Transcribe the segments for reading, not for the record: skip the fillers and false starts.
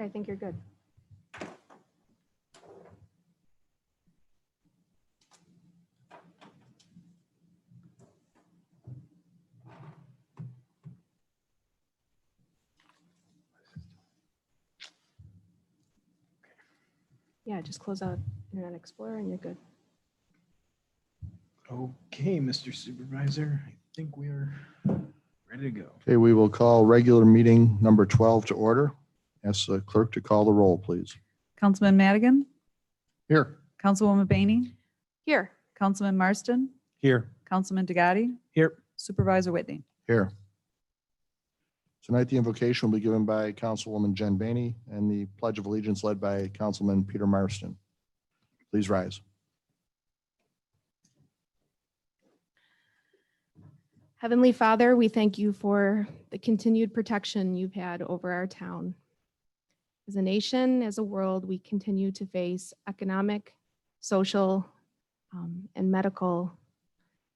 Okay, I think you're good. Yeah, just close out Internet Explorer and you're good. Okay, Mr. Supervisor, I think we are ready to go. Okay, we will call regular meeting number 12 to order. Ask the clerk to call the roll, please. Councilman Madigan, Here. Councilwoman Bainey, Here. Councilman Marston, Here. Councilman Degati, Here. Supervisor Whitney. Here. Tonight, the invocation will be given by Councilwoman Jen Bainey and the Pledge of Allegiance led by Councilman Peter Marston. Please rise. Heavenly Father, we thank you for the continued protection you've had over our town. As a nation, as a world, we continue to face economic, social, and medical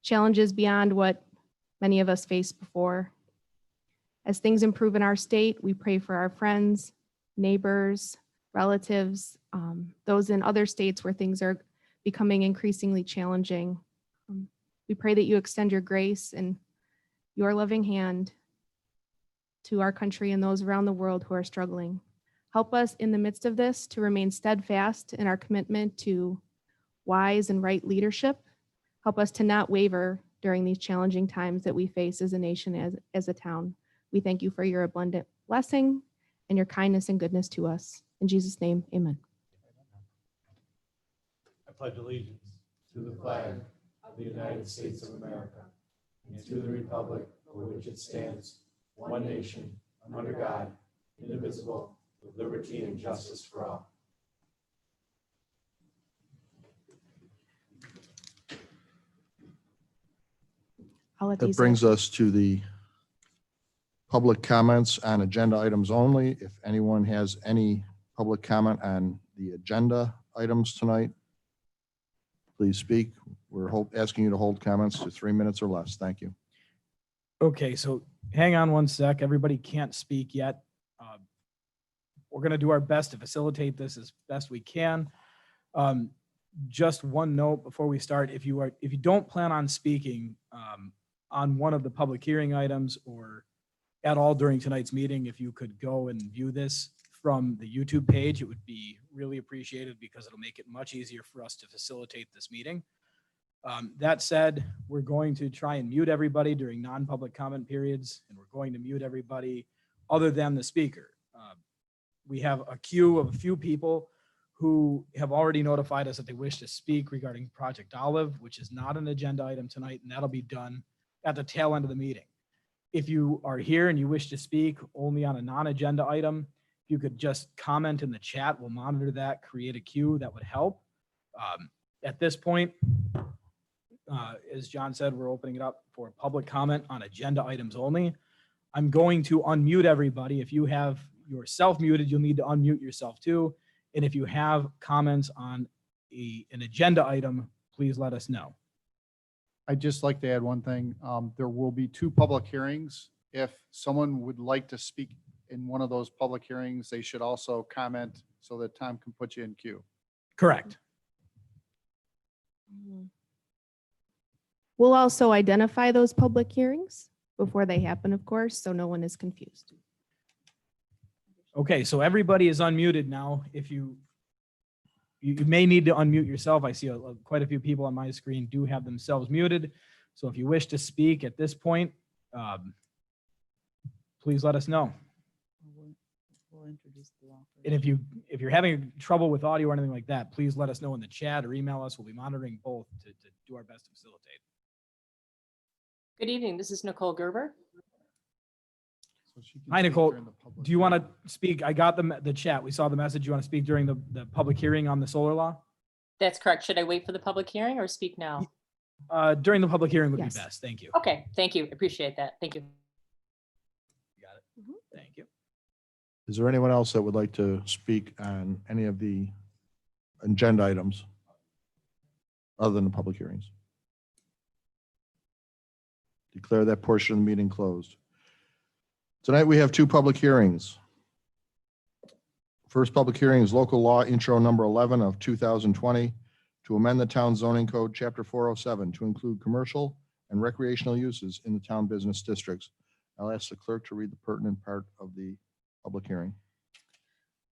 challenges beyond what many of us faced before. As things improve in our state, we pray for our friends, neighbors, relatives, those in other states where things are becoming increasingly challenging. We pray that you extend your grace and your loving hand to our country and those around the world who are struggling. Help us in the midst of this to remain steadfast in our commitment to wise and right leadership. Help us to not waver during these challenging times that we face as a nation, as a town. We thank you for your abundant blessing and your kindness and goodness to us. In Jesus' name, amen. I pledge allegiance to the flag of the United States of America and to the republic for which it stands, one nation, under God, indivisible, with liberty and justice for all. I'll let That these brings us to the public comments on agenda items only. If anyone has any public comment on the agenda items tonight, please speak. We're asking you to hold comments to 3 minutes or less. Thank you. Okay, so hang on one sec. Everybody can't speak yet. We're going to do our best to facilitate this as best we can. Just one note before we start: if you don't plan on speaking on one of the public hearing items or at all during tonight's meeting, if you could go and view this from the YouTube page, it would be really appreciated because it'll make it much easier for us to facilitate this meeting. That said, we're going to try and mute everybody during non-public comment periods, and we're going to mute everybody other than the speaker. We have a queue of a few people who have already notified us that they wish to speak regarding Project Olive, which is not an agenda item tonight, and that'll be done at the tail end of the meeting. If you are here and you wish to speak only on a non-agenda item, if you could just comment in the chat, we'll monitor that, create a queue, that would help. At this point, as John said, we're opening it up for public comment on agenda items only. I'm going to unmute everybody. If you have yourself muted, you'll need to unmute yourself too. And if you have comments on an agenda item, please let us know. I'd just like to add one thing. There will be 2 public hearings. If someone would like to speak in one of those public hearings, they should also comment so that Tom can put you in queue. Correct. We'll also identify those public hearings before they happen, of course, so no one is confused. Okay, so everybody is unmuted now. If you may need to unmute yourself. I see quite a few people on my screen do have themselves muted. So if you wish to speak at this point, please let us know. We'll introduce the law first. And if you're having trouble with audio or anything like that, please let us know in the chat or email us. We'll be monitoring both to do our best to facilitate. Good evening. This is Nicole Gerber. So she can Hi, speak Nicole. during the public Do you want to hearing. speak? I got the chat. We saw the message. You want to speak during the public hearing on the solar law? That's correct. Should I wait for the public hearing or speak now? During the public hearing would Yes. be best. Thank you. Okay, thank you. Appreciate that. Thank you. You got it. Thank you. Is there anyone else that would like to speak on any of the agenda items other than the public hearings? Declare that portion of the meeting closed. Tonight we have 2 public hearings. First public hearing is local law intro number 11 of 2020 to amend the town zoning code, chapter 407, to include commercial and recreational uses in the town business districts. I'll ask the clerk to read the pertinent part of the public hearing.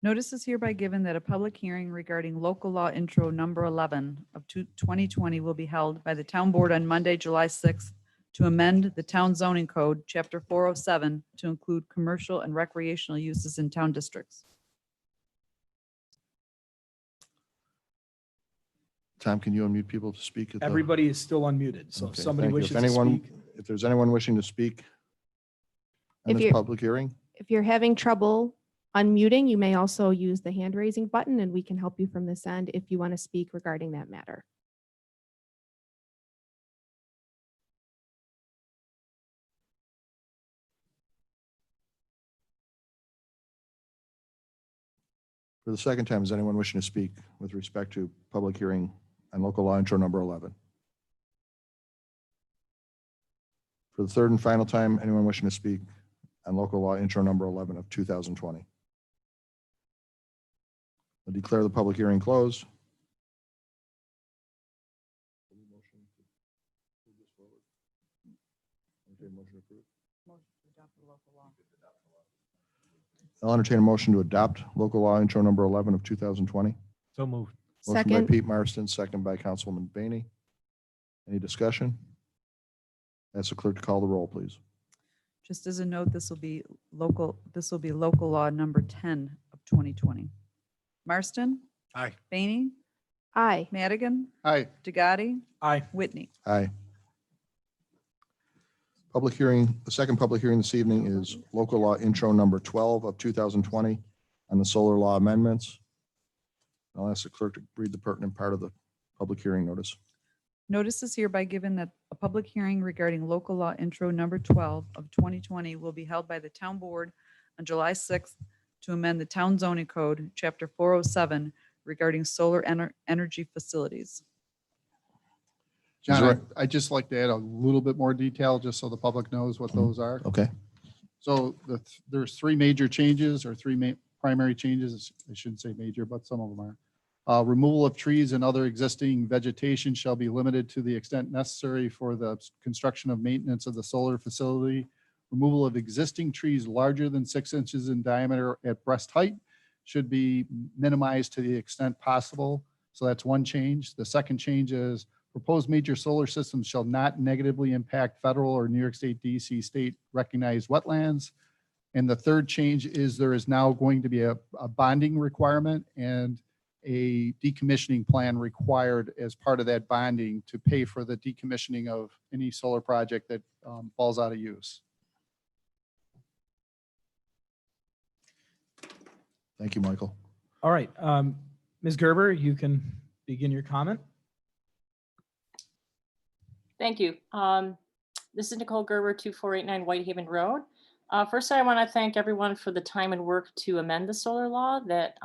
Notice is hereby given that a public hearing regarding local law intro number 11 of 2020 will be held by the town board on Monday, July 6th, to amend the town zoning code, chapter 407, to include commercial and recreational uses in town districts. Tom, can you unmute people to speak? At the- Everybody is still unmuted, so if Okay, somebody thank you. If wishes to anyone- speak. If there's anyone wishing to speak on If this you're- public hearing, If you're having trouble unmuting, you may also use the hand raising button and we can help you from this end if you want to speak regarding that matter. for the second time, is anyone wishing to speak with respect to public hearing on local law intro number 11? For the third and final time, anyone wishing to speak on local law intro number 11 of 2020? I declare the public hearing closed. I'll entertain a motion to adopt local law intro number 11 of 2020. So moved. Motion by Second, Pete Marston, second by Councilwoman Bainey. Any discussion? Ask the clerk to call the roll, please. Just as a note, this will be local law number 10 of 2020. Marston? Aye. Bainey? aye. Madigan? Aye. DeGotti? Aye. Whitney? Aye. Public hearing, the second public hearing this evening is local law intro number 12 of 2020 on the solar law amendments. I'll ask the clerk to read the pertinent part of the public hearing notice. Notice is hereby given that a public hearing regarding local law intro number 12 of 2020 will be held by the town board on July 6th to amend the town zoning code, chapter 407, regarding solar energy facilities. Is John, there- I'd just like to add a little bit more detail, just so the public knows what those are. Okay, So there's three major changes or three primary changes. I shouldn't say major, but some of them are. Removal of trees and other existing vegetation shall be limited to the extent necessary for the construction of maintenance of the solar facility. Removal of existing trees larger than 6 inches in diameter at breast height should be minimized to the extent possible. So that's one change. The second change is proposed major solar systems shall not negatively impact federal or New York State, DC state recognized wetlands. And the third change is there is now going to be a bonding requirement and a decommissioning plan required as part of that bonding to pay for the decommissioning of any solar project that falls out of use. thank you, Michael. All right. Ms. Gerber, you can begin your comment. Thank you. This is Nicole Gerber, 2489 Whitehaven Road. First, I want to thank everyone for the time and work to amend the solar law that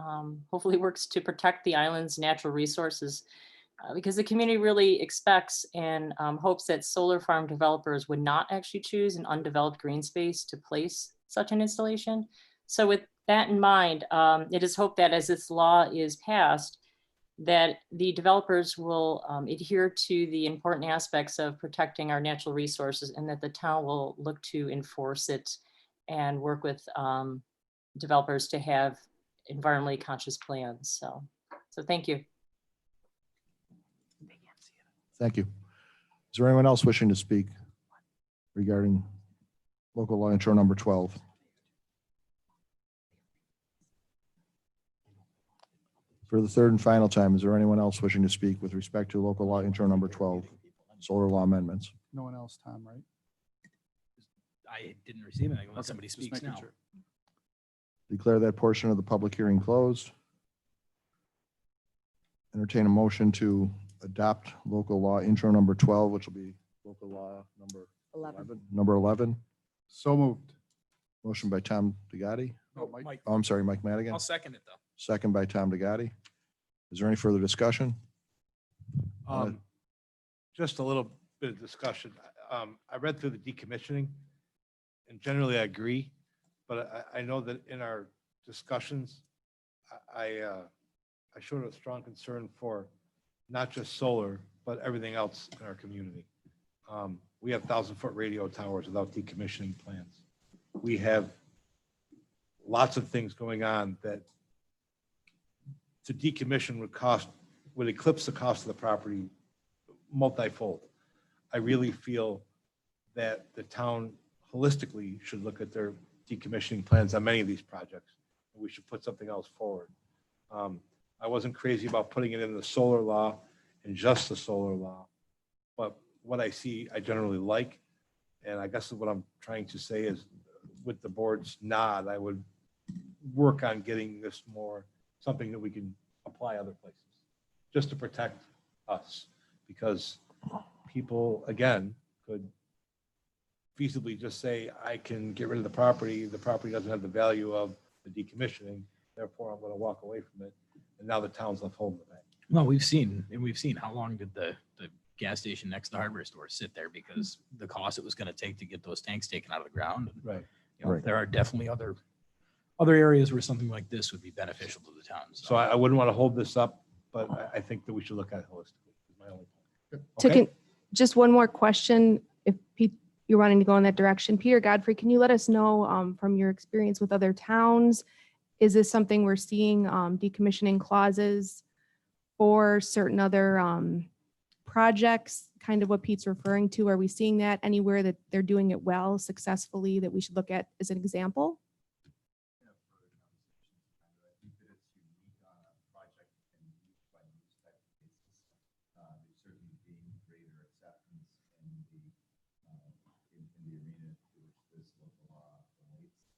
hopefully works to protect the island's natural resources, because the community really expects and hopes that solar farm developers would not actually choose an undeveloped green space to place such an installation. So with that in mind, it is hoped that as this law is passed, that the developers will adhere to the important aspects of protecting our natural resources, and that the town will look to enforce it and work with developers to have environmentally conscious plans. So thank you. Thank you. Is there anyone else wishing to speak regarding local law intro number 12? For the third and final time, is there anyone else wishing to speak with respect to local law intro number 12, solar law amendments? No one else, Tom, right? I didn't receive anything unless Okay, somebody just speaks making now. sure. Declare that portion of the public hearing closed. Entertain a motion to adopt local law intro number 12, which will be local law number 11. Number 11. So moved. Motion by Tom DeGotti. No, Mike. Oh, I'm sorry, Mike Madigan. I'll second it though. Second by Tom DeGotti. Is there any further discussion? Just a little bit of discussion. I read through the decommissioning, and generally I agree, but I know that in our discussions, I showed a strong concern for not just solar, but everything else in our community. We have 1,000-foot radio towers without decommissioning plans. We have lots of things going on that to decommission would eclipse the cost of the property multifold. I really feel that the town holistically should look at their decommissioning plans on many of these projects. And we should put something else forward. I wasn't crazy about putting it in the solar law and just the solar law, but what I see, I generally like. And I guess what I'm trying to say is with the board's nod, I would work on getting this more, something that we can apply other places, just to protect us. Because people, again, could feasibly just say, I can get rid of the property doesn't have the value of the decommissioning, therefore I'm going to walk away from it. And now the town's left holding the bag. Well, we've seen how long did the gas station next to the hardware store sit there because the cost it was going to take to get those tanks taken out of the ground. And, Right. you know, Right. there are definitely other areas where something like this would be beneficial to the town. So I wouldn't want to hold this up, but I think that we should look at it holistically, is my only point. To Okay? just one more question, if you're wanting to go in that direction. Peter Godfrey, can you let us know from your experience with other towns, is this something we're seeing decommissioning clauses for certain other projects, kind of what Pete's referring to? Are we seeing that anywhere that they're doing it well, successfully, that we should look at as an example?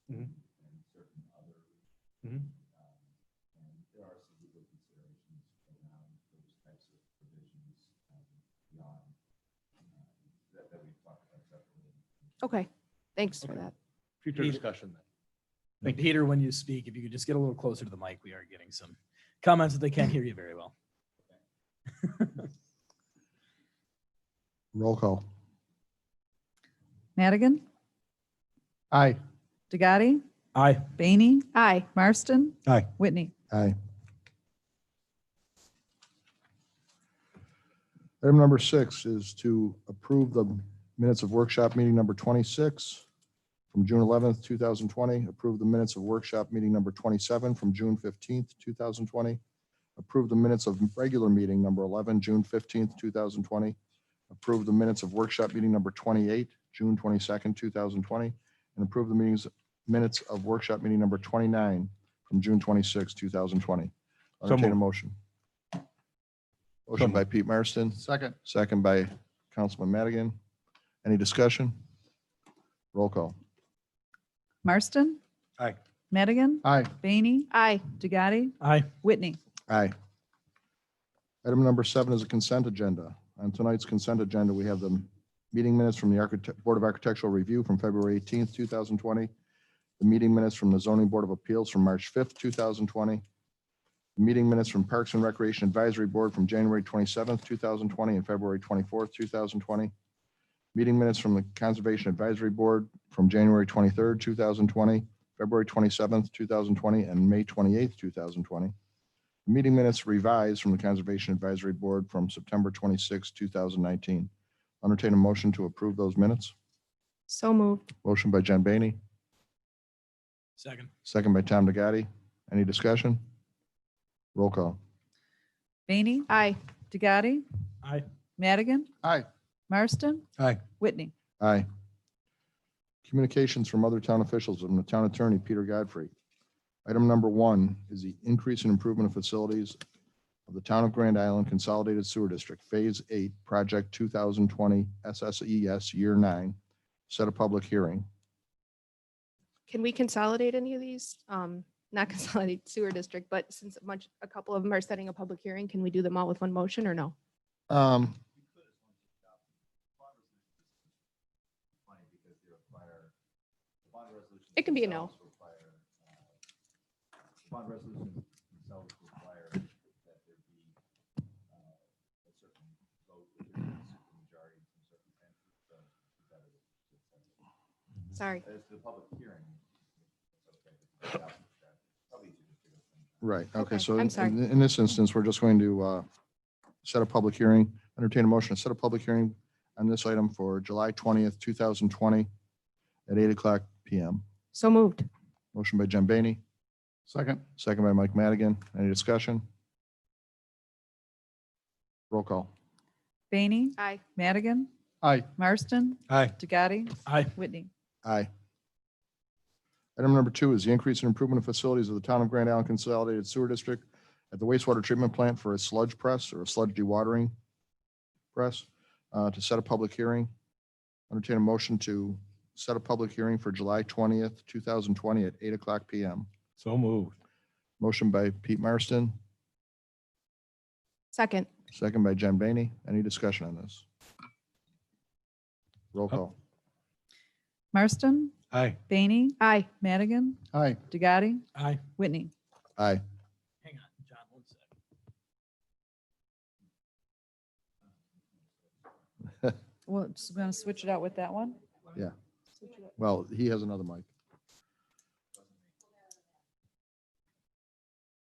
Mhm. Mhm. Okay, thanks for Okay. that. Future Peter. discussion then. Peter, when you speak, if you could just get a little closer to the mic, we are getting some comments that they can't hear you very well. Roll call. Madigan, Aye. DeGotti, Aye. Bainey, Aye. Marston, Aye. Whitney. Aye. Item number 6 is to approve the minutes of workshop meeting number 26 from June 11th, 2020. Approve the minutes of workshop meeting number 27 from June 15th, 2020. Approve the minutes of regular meeting number 11, June 15th, 2020. Approve the minutes of workshop meeting number 28, June 22nd, 2020. And approve the minutes of workshop meeting number 29 from June 26, 2020. Entertain a moved. motion. Motion by Pete Marston, Second. second by Councilman Madigan. Any discussion? Roll call. Marston, Aye. Madigan, Aye. Bainey, Aye. DeGotti, Aye. Whitney. Aye. Item number 7 is a consent agenda. On tonight's consent agenda, we have the meeting minutes from the Board of Architectural Review from February 18th, 2020. The meeting minutes from the Zoning Board of Appeals from March 5th, 2020. The meeting minutes from Parks and Recreation Advisory Board from January 27th, 2020 and February 24th, 2020. Meeting minutes from the Conservation Advisory Board from January 23rd, 2020, February 27th, 2020, and May 28th, 2020. Meeting minutes revised from the Conservation Advisory Board from September 26, 2019. Entertain a motion to approve those minutes. So moved. Motion by Jen Baney, Second. second by Tom DeGotti. Any discussion? Roll call. Bainey, Aye. DeGotti, Aye. Madigan, Aye. Marston, Aye. Whitney. Aye. Communications from other town officials from the town attorney, Peter Godfrey. Item number 1 is the increase and improvement of facilities of the Town of Grand Island Consolidated Sewer District, Phase 8, Project 2020 SSES Year 9. Set a public hearing. Can we consolidate any of these? Not consolidate sewer district, but since a couple of them are setting a public hearing, can we do them all with one motion or no? It can be a no. Bond resolutions themselves require that there be a certain vote within the majority in circumstances. So that is- Sorry. As to the public hearing. it's okay. Probably easier to do it. Right, okay, Okay, so I'm in sorry. in this instance, we're just going to set a public hearing, entertain a motion to set a public hearing on this item for July 20th, 2020 at 8:00 PM. So moved. Motion by Jen Baney, Second. second by Mike Madigan. Any discussion? Roll call. Baney, Aye. Madigan, Aye. Marston, Aye. DeGatti, Aye. Whitney. Aye. Item number 2 is the increase in improvement of facilities of the Town of Grand Island Consolidated Sewer District at the wastewater treatment plant for a sludge press or a sludge dewatering press to set a public hearing. Entertain a motion to set a public hearing for July 20th, 2020 at 8:00 PM. So moved. Motion by Pete Marston, Second. second by Jen Baney. Any discussion on this? Roll call. Marston, Aye. Baney, Aye. Madigan, Aye. DeGatti, Aye. Whitney. Aye. Hang on, John, 1 second. Well, just going to switch it out with that one. Yeah. Well, he has another mic.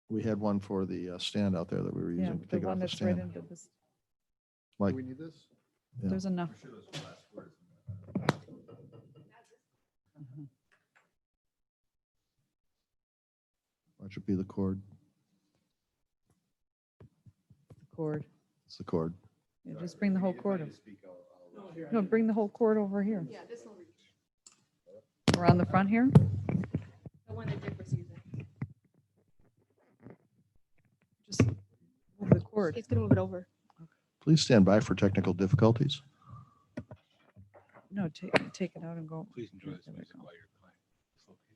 We had one for the stand out there that we were Yeah, using. the Take it off one the that's right stand. into this. Mike, Do we need this? Yeah. There's enough. that should be the cord. Cord. It's the cord. Yeah, just bring the whole cord over. No, bring the whole cord over here. Yeah, this will reach. Around the front here. The one that Dick was using. Just move the cord. He's gonna move it over. Please stand by for technical difficulties. No, take it out and go. Please enjoy this There we music go. while you're playing. It's okay.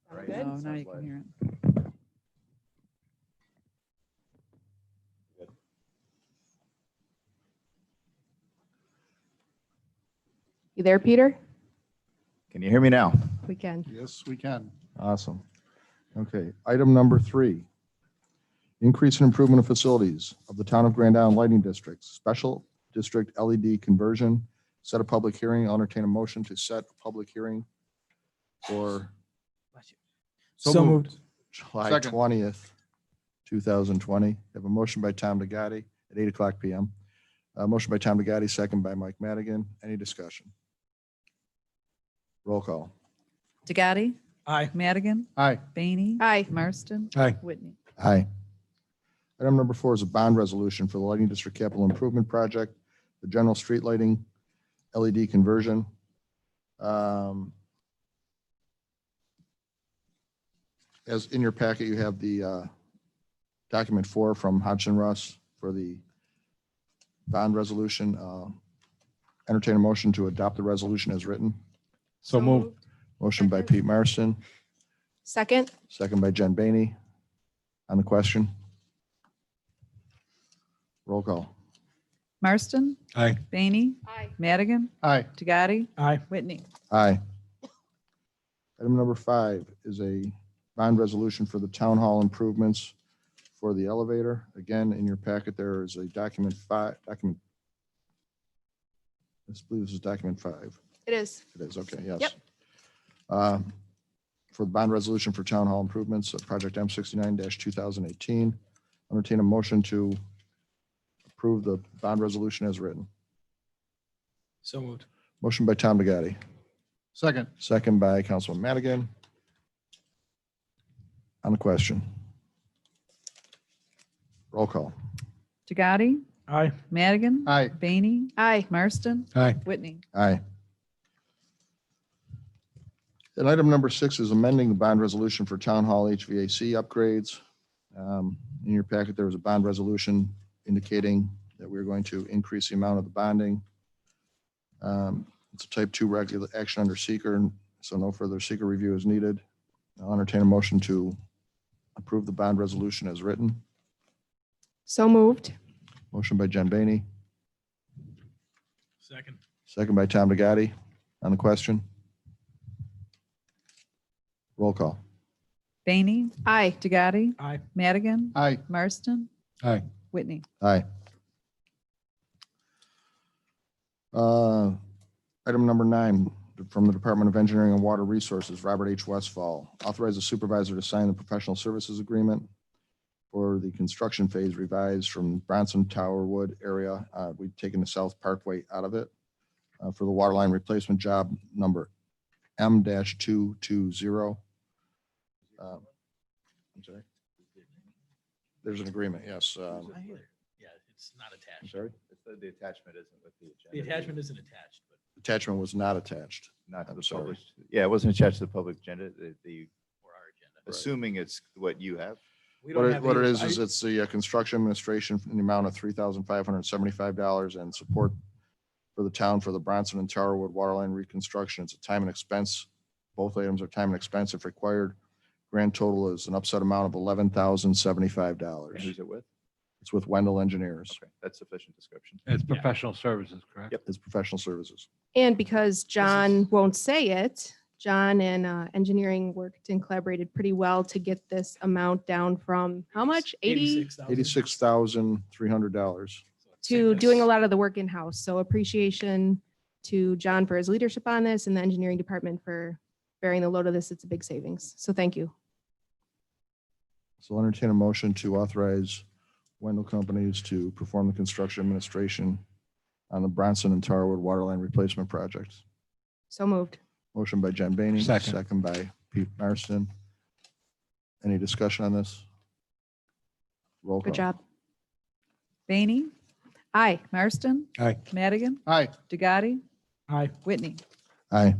Sound Oh, good? now you can hear it. You there, Peter? Can you hear me now? We can. Yes, we can. Awesome. Okay, item number 3. Increase in improvement of facilities of the Town of Grand Island Lighting District, Special District LED conversion. Set a public hearing. I'll entertain a motion to set a public hearing for So moved. July Second. 20th, 2020. Have a motion by Tom DeGatti at 8:00 PM. Motion by Tom DeGatti, second by Mike Madigan. Any discussion? Roll call. DeGatti, Aye. Madigan, Aye. Baney, Aye. Marston, Aye. Whitney. Aye. Item number 4 is a bond resolution for the Lighting District Capital Improvement Project, the general street lighting LED conversion. As in your packet, you have the document 4 from Hodgson Russ for the bond resolution. Entertain a motion to adopt the resolution as written. So moved. Motion by Second. Pete Marston, Second. second by Jen Baney. On the question. Roll call. Marston, Aye. Baney, Aye. Madigan, Aye. DeGatti, Aye. Whitney. Aye. Item number 5 is a bond resolution for the town hall improvements for the elevator. Again, in your packet, there is a document 5, I believe this is document 5. It is. It is, okay, yes. Yep. For the bond resolution for town hall improvements, project M69-2018. Entertain a motion to approve the bond resolution as written. So moved. Motion by Tom DeGatti, Second. second by Councilman Madigan. On the question. Roll call. DeGatti, Aye. Madigan, Aye. Baney, Aye. Marston, Aye. Whitney. Aye. And item number 6 is amending the bond resolution for town hall HVAC upgrades. In your packet, there was a bond resolution indicating that we're going to increase the amount of the bonding. It's a type 2 regular action under seeker, so no further seeker review is needed. I'll entertain a motion to approve the bond resolution as written. So moved. Motion by Jen Baney, Second. second by Tom DeGatti. On the question. Roll call. Bainey, Aye. DeGatti, Aye. Madigan, Aye. Marston, Aye. Whitney. Aye. Item number 9, from the Department of Engineering and Water Resources, Robert H. Westfall. Authorize the supervisor to sign the professional services agreement for the construction phase revised from Bronson Towerwood area. We've taken the South Parkway out of it for the water line replacement job number M-220. I'm sorry. There's an agreement, yes. Yeah, it's not I'm attached. sorry. The attachment isn't with the The agenda. attachment isn't attached, but Attachment was not attached. Not to I'm the sorry. published. Yeah, it wasn't attached to the public agenda. for our agenda. Assuming it's what you have. We don't have What it these. is it's the construction administration in the amount of $3,575 and support for the town for the Bronson and Towerwood water line reconstruction. It's a time and expense. Both items are time and expense if required. Grand total is an upset amount of And $11,075. who's it with? It's with Wendell Engineers. Okay, that's sufficient description. It's professional services, correct? Yep. It's professional services. And because John won't say it, John and engineering worked and collaborated pretty well to get this amount down from how much? 80 $86,300. to doing a lot of the work in-house. So appreciation to John for his leadership on this and the engineering department for bearing the load of this. It's a big savings. So thank you. So I'll entertain a motion to authorize Wendell Companies to perform the construction administration on the Bronson and Tarwood waterline replacement projects. So moved. Motion by Jen Baney. Second. Second by Pete Marston. Any discussion on this? Roll call. Good job. Bainey, Aye. Marston, Aye. Madigan, Aye. DeGatti, Aye. Whitney. Aye.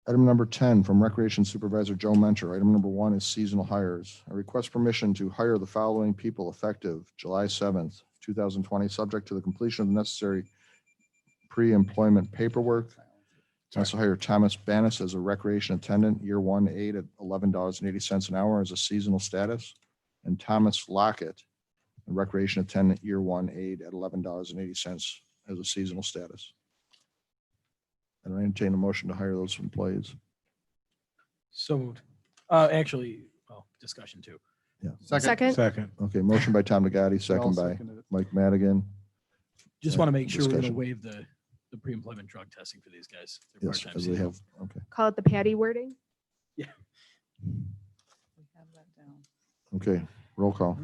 Item number 10 from Recreation Supervisor Joe Mentor. Item number 1 is seasonal hires. I request permission to hire the following people effective July 7th, 2020, subject to the completion of the necessary pre-employment paperwork. Also hire Thomas Banis as a recreation attendant, year 1 aide at $11.80 an hour as a seasonal status, and Thomas Lockett, a recreation attendant, year 1 aide at $11.80 as a seasonal status. And I entertain a motion to hire those employees. So moved. Actually, well, discussion too. Second. Second. Okay, motion by Tom DeGatti, I'll second by second it. Mike Madigan. Just want to make sure we're going to Discussion. waive the pre-employment drug testing for these guys. They're Yes, part-time as we seasonal. have, okay, Call it the Patty wording. We have that down. okay, roll call.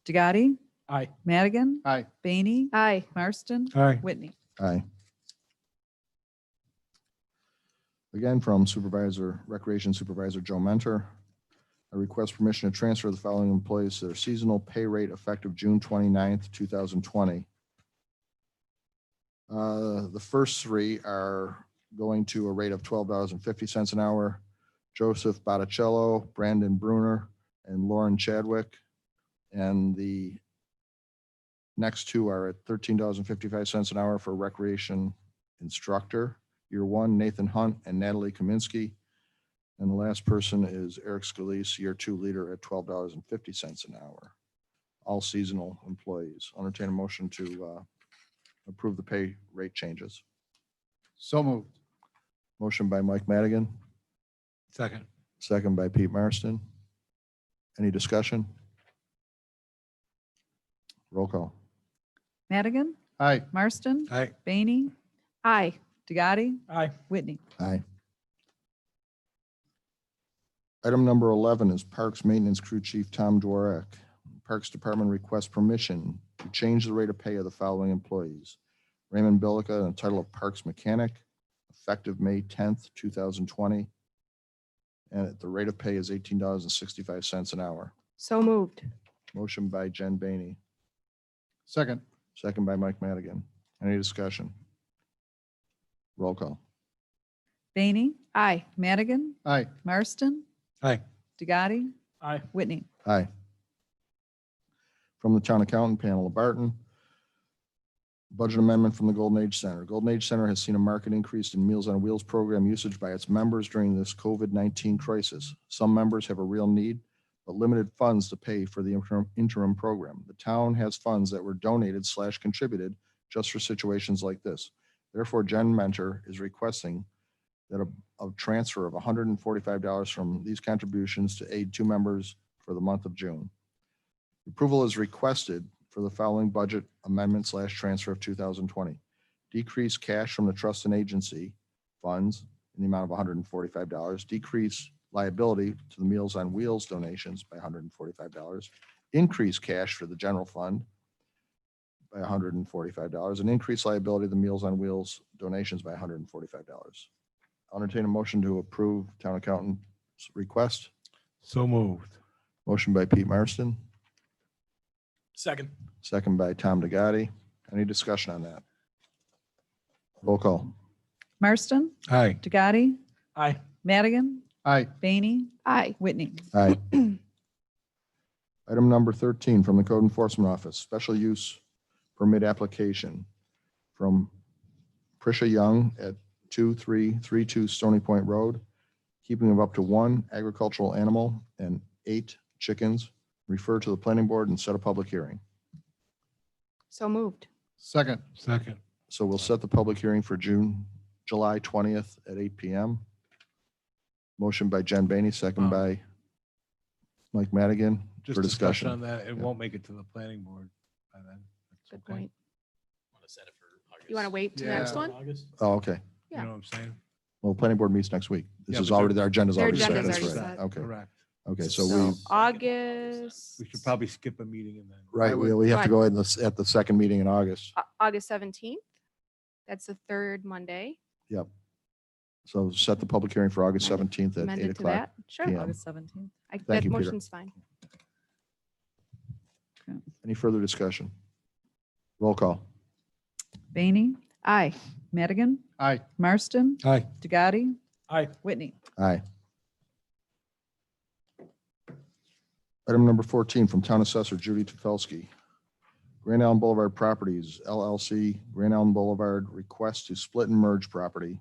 DeGatti, Aye. Madigan, Aye. Bainey, Aye. Marston, Aye. Whitney. Aye. Again, from Recreation Supervisor Joe Mentor. I request permission to transfer the following employees to their seasonal pay rate effective June 29th, 2020. The first 3 are going to a rate of $12.50 an hour. Joseph Botticello, Brandon Bruner, and Lauren Chadwick. And the next 2 are at $13.55 an hour for recreation instructor. Year 1, Nathan Hunt and Natalie Kaminsky. And the last person is Eric Scalise, year 2 leader at $12.50 an hour. All seasonal employees. I'll entertain a motion to approve the pay rate changes. So moved. Motion by Mike Madigan, Second. second by Pete Marston. Any discussion? Roll call. Madigan, Aye. Marston, Aye. Bainey, Aye. DeGatti, Aye. Whitney. Aye. Item number 11 is Parks Maintenance Crew Chief Tom Dworek. Parks Department requests permission to change the rate of pay of the following employees. Raymond Billica in the title of Parks Mechanic, effective May 10th, 2020. And the rate of pay is $18.65 an hour. So moved. Motion by Jen Baney, Second. second by Mike Madigan. Any discussion? Roll call. Bainey, Aye. Madigan, Aye. Marston, Aye. DeGatti, Aye. Whitney. Aye. From the Town Accountant, Pamela Barton. Budget amendment from the Golden Age Center. Golden Age Center has seen a marked increase in Meals on Wheels program usage by its members during this COVID-19 crisis. Some members have a real need, but limited funds to pay for the interim program. The town has funds that were donated/contributed just for situations like this. Therefore, Jen Mentor is requesting that a of transfer of $145 from these contributions to aid 2 members for the month of June. Approval is requested for the following budget amendment / transfer of 2020. Decrease cash from the trust and agency funds in the amount of $145. Decrease liability to the Meals on Wheels donations by $145. Increase cash for the general fund by $145 and increase liability to the Meals on Wheels donations by $145. I'll entertain a motion to approve town accountant's request. So moved. Motion by Pete Marston, Second. second by Tom DeGotti. Any discussion on that? Roll call. Marston, Aye. DeGotti, Aye. Madigan, Aye. Bainey, Aye. Whitney. Aye. Item number 13 from the Code Enforcement Office, special use permit application from Prisha Young at 2332 Stony Point Road, keeping of up to 1 agricultural animal and 8 chickens. Refer to the planning board and set a public hearing. So moved. Second. Second. So we'll set the public hearing for July 20th at 8 PM. Motion by Jen Bainey, second by Mike Madigan Just for discussion discussion. on that. It Yeah. won't make it to the planning board by then. That's Good okay. point. Want to set it for August? You want to wait till Yeah. next one? August? Oh, okay. You know what I'm saying? Well, the planning board meets next week. This Yeah, is but already, our agenda's Their already set. agenda's That's already right. set. Okay, Correct. okay, so So we, August. We should probably skip a meeting and then. right, we have to go ahead and at the second meeting in August. August 17th. That's the third Monday. Yep. So set the public hearing for August 17th at 8 Amended to o'clock. that. Sure. PM. August 17th. That you, Peter. motion's fine. Any further discussion? Roll call. Bainey, Aye. Madigan, Aye. Marston, Aye. DeGotti, Aye. Whitney. Aye. Item number 14 from Town Assessor Judy Tufelsky. Grand Island Boulevard Properties LLC, Grand Island Boulevard request to split and merge property.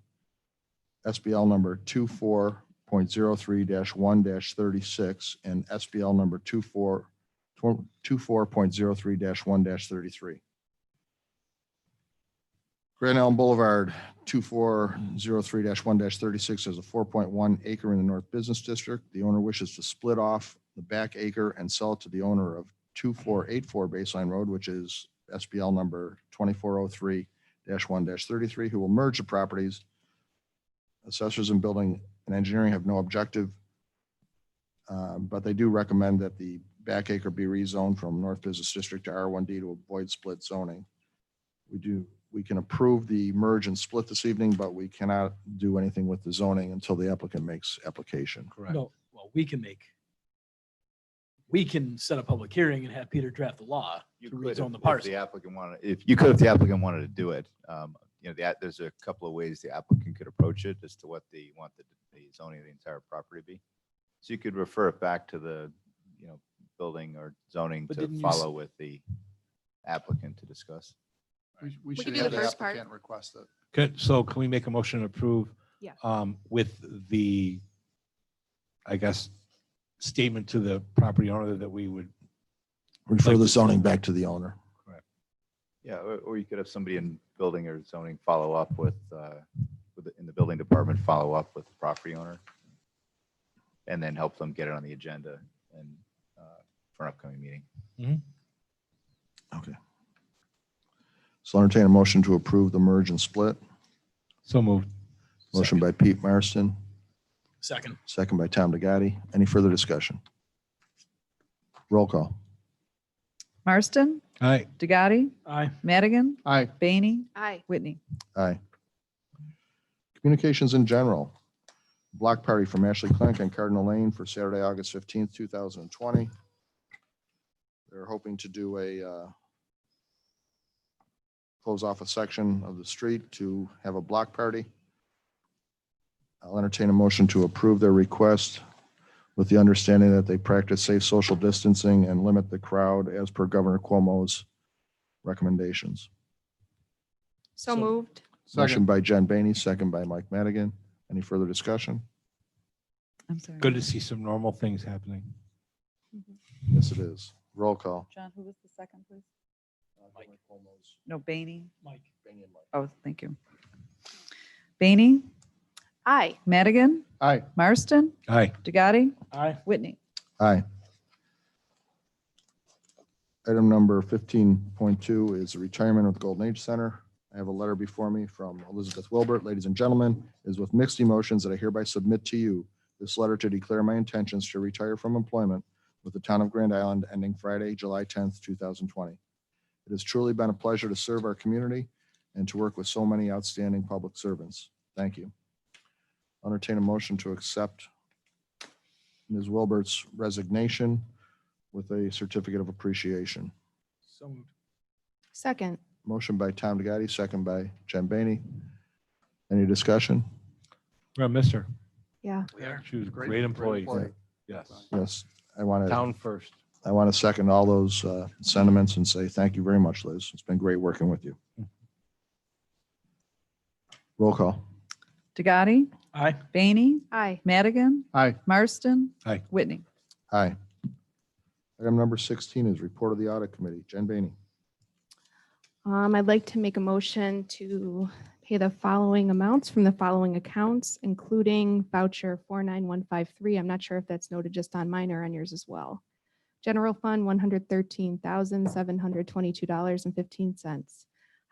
SBL number 24.03-1-36 and SBL number 24.03-1-33. Grand Island Boulevard 2403-1-36 has a 4.1 acre in the North Business District. The owner wishes to split off the back acre and sell it to the owner of 2484 Baseline Road, which is SBL number 2403-1-33, who will merge the properties. Assessors in Building and Engineering have no objective, but they do recommend that the back acre be rezoned from North Business District to R1D to avoid split zoning. We can approve the merge and split this evening, but we cannot do anything with the zoning until the applicant makes application. Correct. No, well, we can set a public hearing and have Peter draft the law You to could rezone if the the parcel. applicant wanted, if the applicant wanted to do it. There's a couple of ways the applicant could approach it as to what they want the zoning of the entire property to be. So you could refer it back to the, building or zoning But to didn't you follow with the applicant to discuss. We can should do have the the first part. applicant request it. Good. So can we make a motion to approve? Yeah. With the, I guess, statement to the property owner that we would. Refer the zoning back to the owner. Yeah, or you could have somebody in building or zoning follow up in the building department, follow up with the property owner. And then help them get it on the agenda and for an upcoming meeting. Okay. So I'll entertain a motion to approve the merge and split. So moved. Motion by Pete Marston, Second. second by Tom DeGotti. Any further discussion? Roll call. Marston, Aye. DeGotti, Aye. Madigan, Aye. Bainey, Aye. Whitney. Aye. Communications in general. Block party from Ashley Clinic on Cardinal Lane for Saturday, August 15th, 2020. They're hoping to do close off a section of the street to have a block party. I'll entertain a motion to approve their request with the understanding that they practice safe social distancing and limit the crowd as per Governor Cuomo's recommendations. So moved. Motion Second. by Jen Bainey, second by Mike Madigan. Any further discussion? I'm sorry. Good to see some normal things happening. Yes, it is. Roll call. John, who was the second, please? Mike. No, Bainey. Mike. Oh, thank you. Bainey, Aye. Madigan, Aye. Marston, Aye. DeGatti, Aye. Whitney. Aye. Item number 15.2 is the retirement of the Golden Age Center. I have a letter before me from Elizabeth Wilbert. Ladies and gentlemen, it is with mixed emotions that I hereby submit to you this letter to declare my intentions to retire from employment with the town of Grand Island ending Friday, July 10th, 2020. It has truly been a pleasure to serve our community and to work with so many outstanding public servants. Thank you. I'll entertain a motion to accept Ms. Wilbert's resignation with a certificate of appreciation. So moved. Second. Motion by Tom DeGatti, second by Jen Baney. Any discussion? We're gonna miss her. Yeah. We are. She was a great employee. employee. Yes. Yes, I want to, Town first. I want to second all those sentiments and say thank you very much, Liz. It's been great working with you. Roll call. DeGatti, Aye. Baney, Aye. Madigan, Aye. Marston. Aye. Whitney. Aye. Item number 16 is report of the audit committee. Jen Baney. I'd like to make a motion to pay the following amounts from the following accounts, including voucher 49153. I'm not sure if that's noted just on mine or on yours as well. General fund, $113,722.15.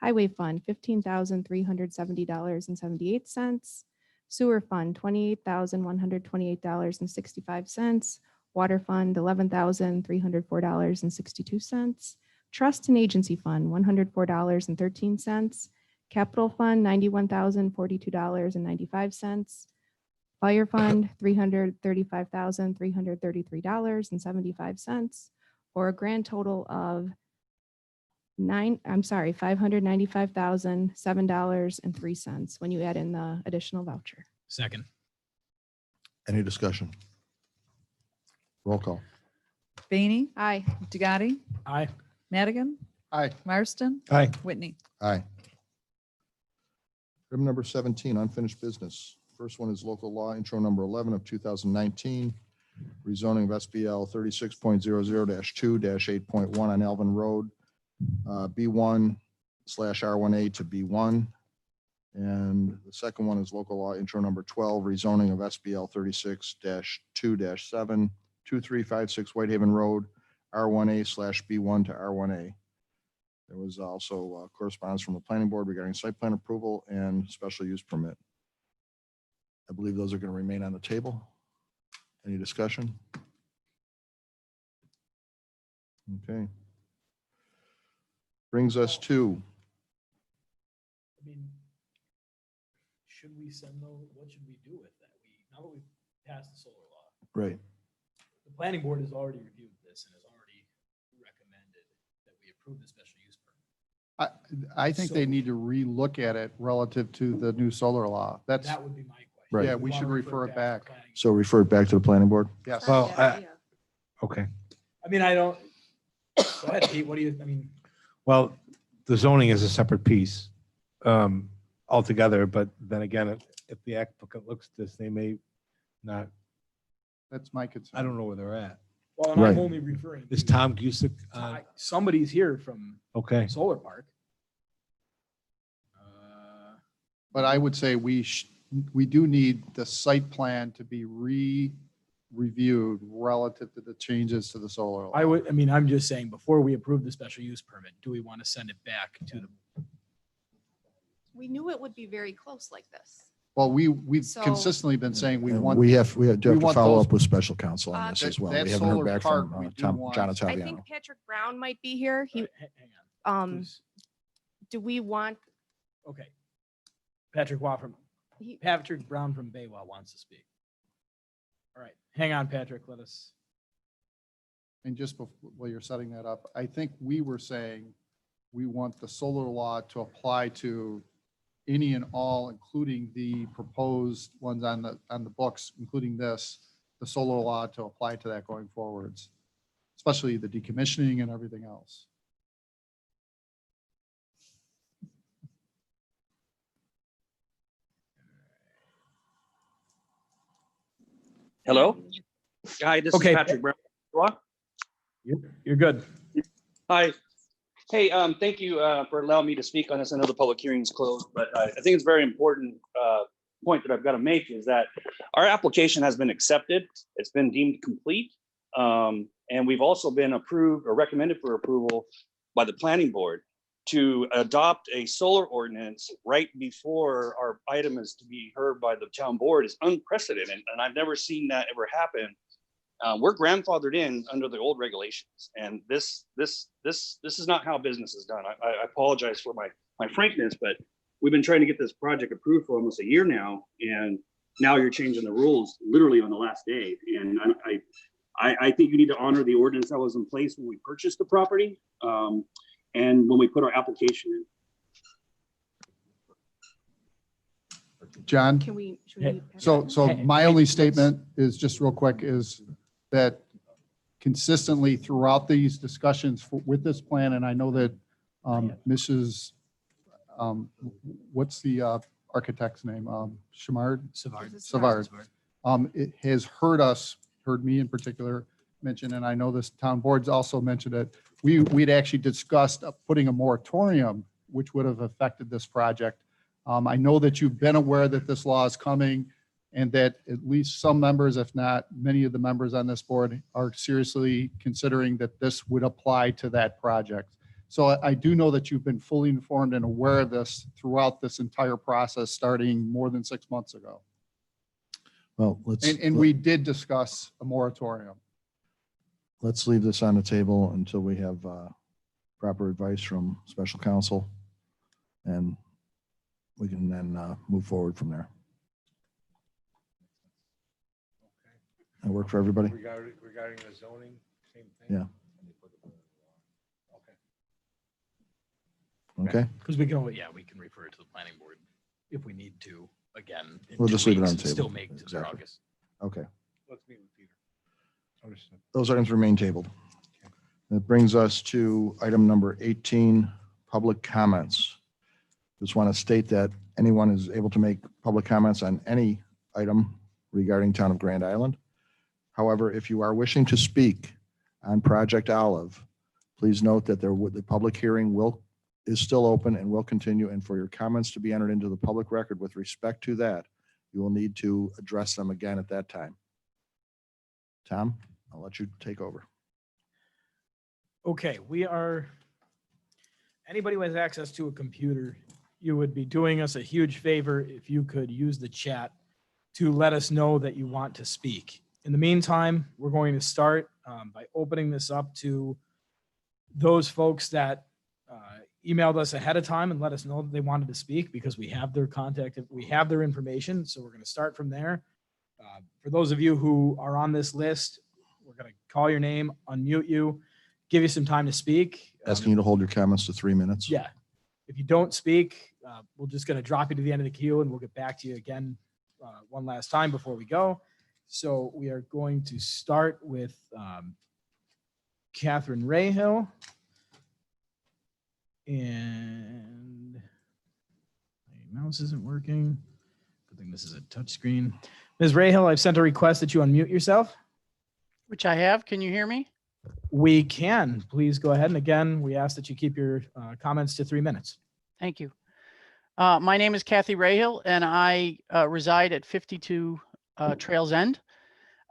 Highway fund, $15,370.78. Sewer fund, $28,128.65. Water fund, $11,304.62. Trust and agency fund, $104.13. Capital fund, $91,042.95. Fire fund, $335,333.75, for a grand total of $595,007.03 when you add in the additional voucher. Second. Any discussion? Roll call. Baney, Aye. DeGatti, Aye. Madigan, Aye. Marston, Aye. Whitney. Aye. Item number 17, unfinished business. First one is local law intro number 11 of 2019, rezoning of SBL 36.00-2-8.1 on Alvin Road, B1/R1A to B1. And the second one is local law intro number 12, rezoning of SBL 36-2-7, 2356 Whitehaven Road, R1A/B1 to R1A. There was also correspondence from the planning board regarding site plan approval and special use permit. I believe those are going to remain on the table. Any discussion? Okay. Brings us to, I mean, should we send those, what should we do with that? Now that we've passed the solar law, right, the planning board has already reviewed this and has already recommended that we approve the special use permit. I think they So- need to relook at it relative to the new solar law. That's, That would be my question. Right. yeah, Do we wanna should refer it to back. planning? so refer it back to the planning board. Yes. Well, okay. I mean, I don't, go ahead, Pete, what do you, I mean, Well, the zoning is a separate piece altogether, but then again, if the applicant looks at this, they may not, That's my concern. I don't know where they're at. well, and Right. I'm only referring. Is to- Tom Gusick, Somebody's here from okay, Solar Park. But I would say we do need the site plan to be reviewed relative to the changes to the solar law. I mean, I'm just saying, before we approve the special use permit, do we want to send it back to the, We knew it would be very close like this. Well, we've So- consistently been saying we And want. we do have we to want follow those- up with special counsel on Uh, this as well. that We haven't heard solar back part from we do John want. I Ottaviano. think Patrick Brown might be here. He, hang on. um, do we want, Okay. Patrick Brown from Baywell wants to speak. All right, hang on, Patrick, let us, And just while you're setting that up, I think we were saying we want the solar law to apply to any and all, including the proposed ones on the books, including this, the solar law to apply to that going forwards, especially the decommissioning and everything else. Hello. Hi, this Okay. is Patrick Brown. you're good. Hi. Hey, thank you for allowing me to speak on this. I know the public hearing's closed, but I think it's very important point that I've got to make is that our application has been accepted. It's been deemed complete. And we've also been approved or recommended for approval by the planning board to adopt a solar ordinance right before our item is to be heard by the town board is unprecedented. And I've never seen that ever happen. We're grandfathered in under the old regulations, and this is not how business is done. I apologize for my frankness, but we've been trying to get this project approved for almost a year now, and now you're changing the rules literally on the last day. And I think you need to honor the ordinance that was in place when we purchased the property, and when we put our application in. John? Can we? should Yeah. we- So my only statement is just real quick is that consistently throughout these discussions with this plan, and I know that Mrs. What's the architect's name? Shamard? Savard. It has heard me in particular mention, and I know this town board's also mentioned it. We'd actually discussed putting a moratorium, which would have affected this project. I know that you've been aware that this law is coming and that at least some members, if not many of the members on this board, are seriously considering that this would apply to that project. So I do know that you've been fully informed and aware of this throughout this entire process, starting more than 6 months ago. Well, let's. And we did discuss a moratorium. Let's leave this on the table until we have proper advice from special counsel, and we can then move forward from there. That work for everybody? Regarding the zoning, same thing? Yeah. Okay. Okay, Because we can only, we can refer it to the planning board if we need to, again. in We'll 2 just leave it weeks on the and Still table. make it to Exactly. August. okay. Let's meet with Peter. Understood. Those items remain tabled. That brings us to item number 18, public comments. Just want to state that anyone is able to make public comments on any item regarding Town of Grand Island. However, if you are wishing to speak on Project Olive, please note that the public hearing is still open and will continue. And for your comments to be entered into the public record with respect to that, you will need to address them again at that time. Tom, I'll let you take over. Okay, anybody who has access to a computer, you would be doing us a huge favor if you could use the chat to let us know that you want to speak. In the meantime, we're going to start by opening this up to those folks that emailed us ahead of time and let us know that they wanted to speak, because we have their contact, we have their information. So we're going to start from there. For those of you who are on this list, we're going to call your name, unmute you, give you some time to speak. Asking you to hold your comments to 3 minutes. Yeah. If you don't speak, we're just going to drop you to the end of the queue and we'll get back to you again one last time before we go. So we are going to start with Catherine Rahill. And my mouse isn't working. Good thing this is a touch screen. Ms. Rahill, I've sent a request that you unmute yourself. Which I have. Can you hear me? We can. Please go ahead. And again, we ask that you keep your comments to 3 minutes. Thank you. My name is Kathy Rahill, and I reside at 52 Trails End.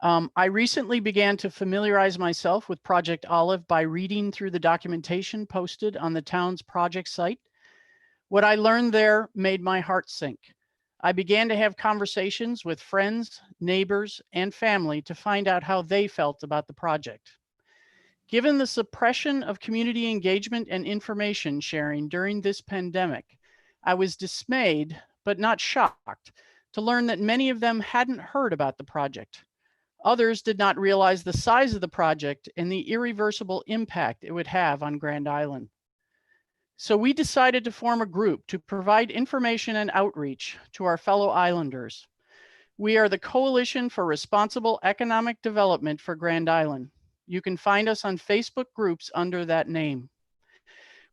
I recently began to familiarize myself with Project Olive by reading through the documentation posted on the town's project site. What I learned there made my heart sink. I began to have conversations with friends, neighbors, and family to find out how they felt about the project. Given the suppression of community engagement and information sharing during this pandemic, I was dismayed, but not shocked, to learn that many of them hadn't heard about the project. Others did not realize the size of the project and the irreversible impact it would have on Grand Island. So we decided to form a group to provide information and outreach to our fellow islanders. We are the Coalition for Responsible Economic Development for Grand Island. You can find us on Facebook groups under that name.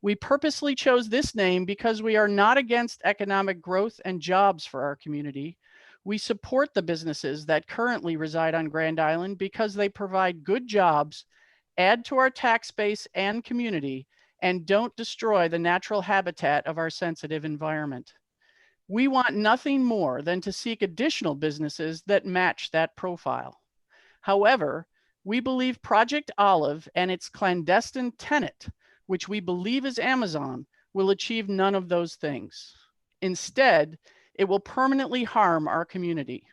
We purposely chose this name because we are not against economic growth and jobs for our community. We support the businesses that currently reside on Grand Island because they provide good jobs, add to our tax base and community, and don't destroy the natural habitat of our sensitive environment. We want nothing more than to seek additional businesses that match that profile. However, we believe Project Olive and its clandestine tenant, which we believe is Amazon, will achieve none of those things. Instead, it will permanently harm our community.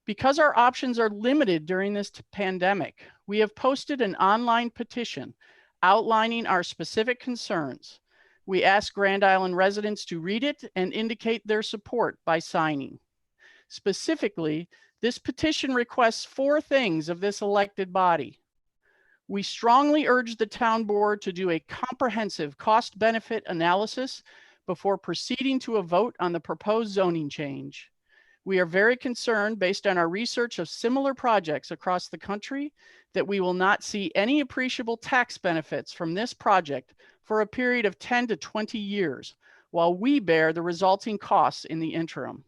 Because our options are limited during this pandemic, we have posted an online petition outlining our specific concerns. We ask Grand Island residents to read it and indicate their support by signing. Specifically, this petition requests 4 things of this elected body. We strongly urge the town board to do a comprehensive cost-benefit analysis before proceeding to a vote on the proposed zoning change. We are very concerned, based on our research of similar projects across the country, that we will not see any appreciable tax benefits from this project for a period of 10 to 20 years, while we bear the resulting costs in the interim.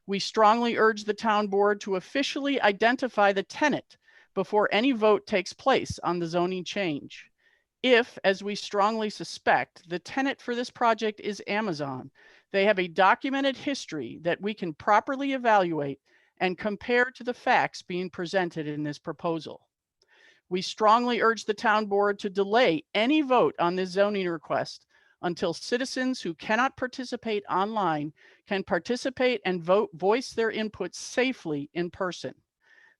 We strongly urge the town board to officially identify the tenant before any vote takes place on the zoning change. If, as we strongly suspect, the tenant for this project is Amazon, they have a documented history that we can properly evaluate and compare to the facts being presented in this proposal. We strongly urge the town board to delay any vote on this zoning request until citizens who cannot participate online can participate and voice their input safely in person.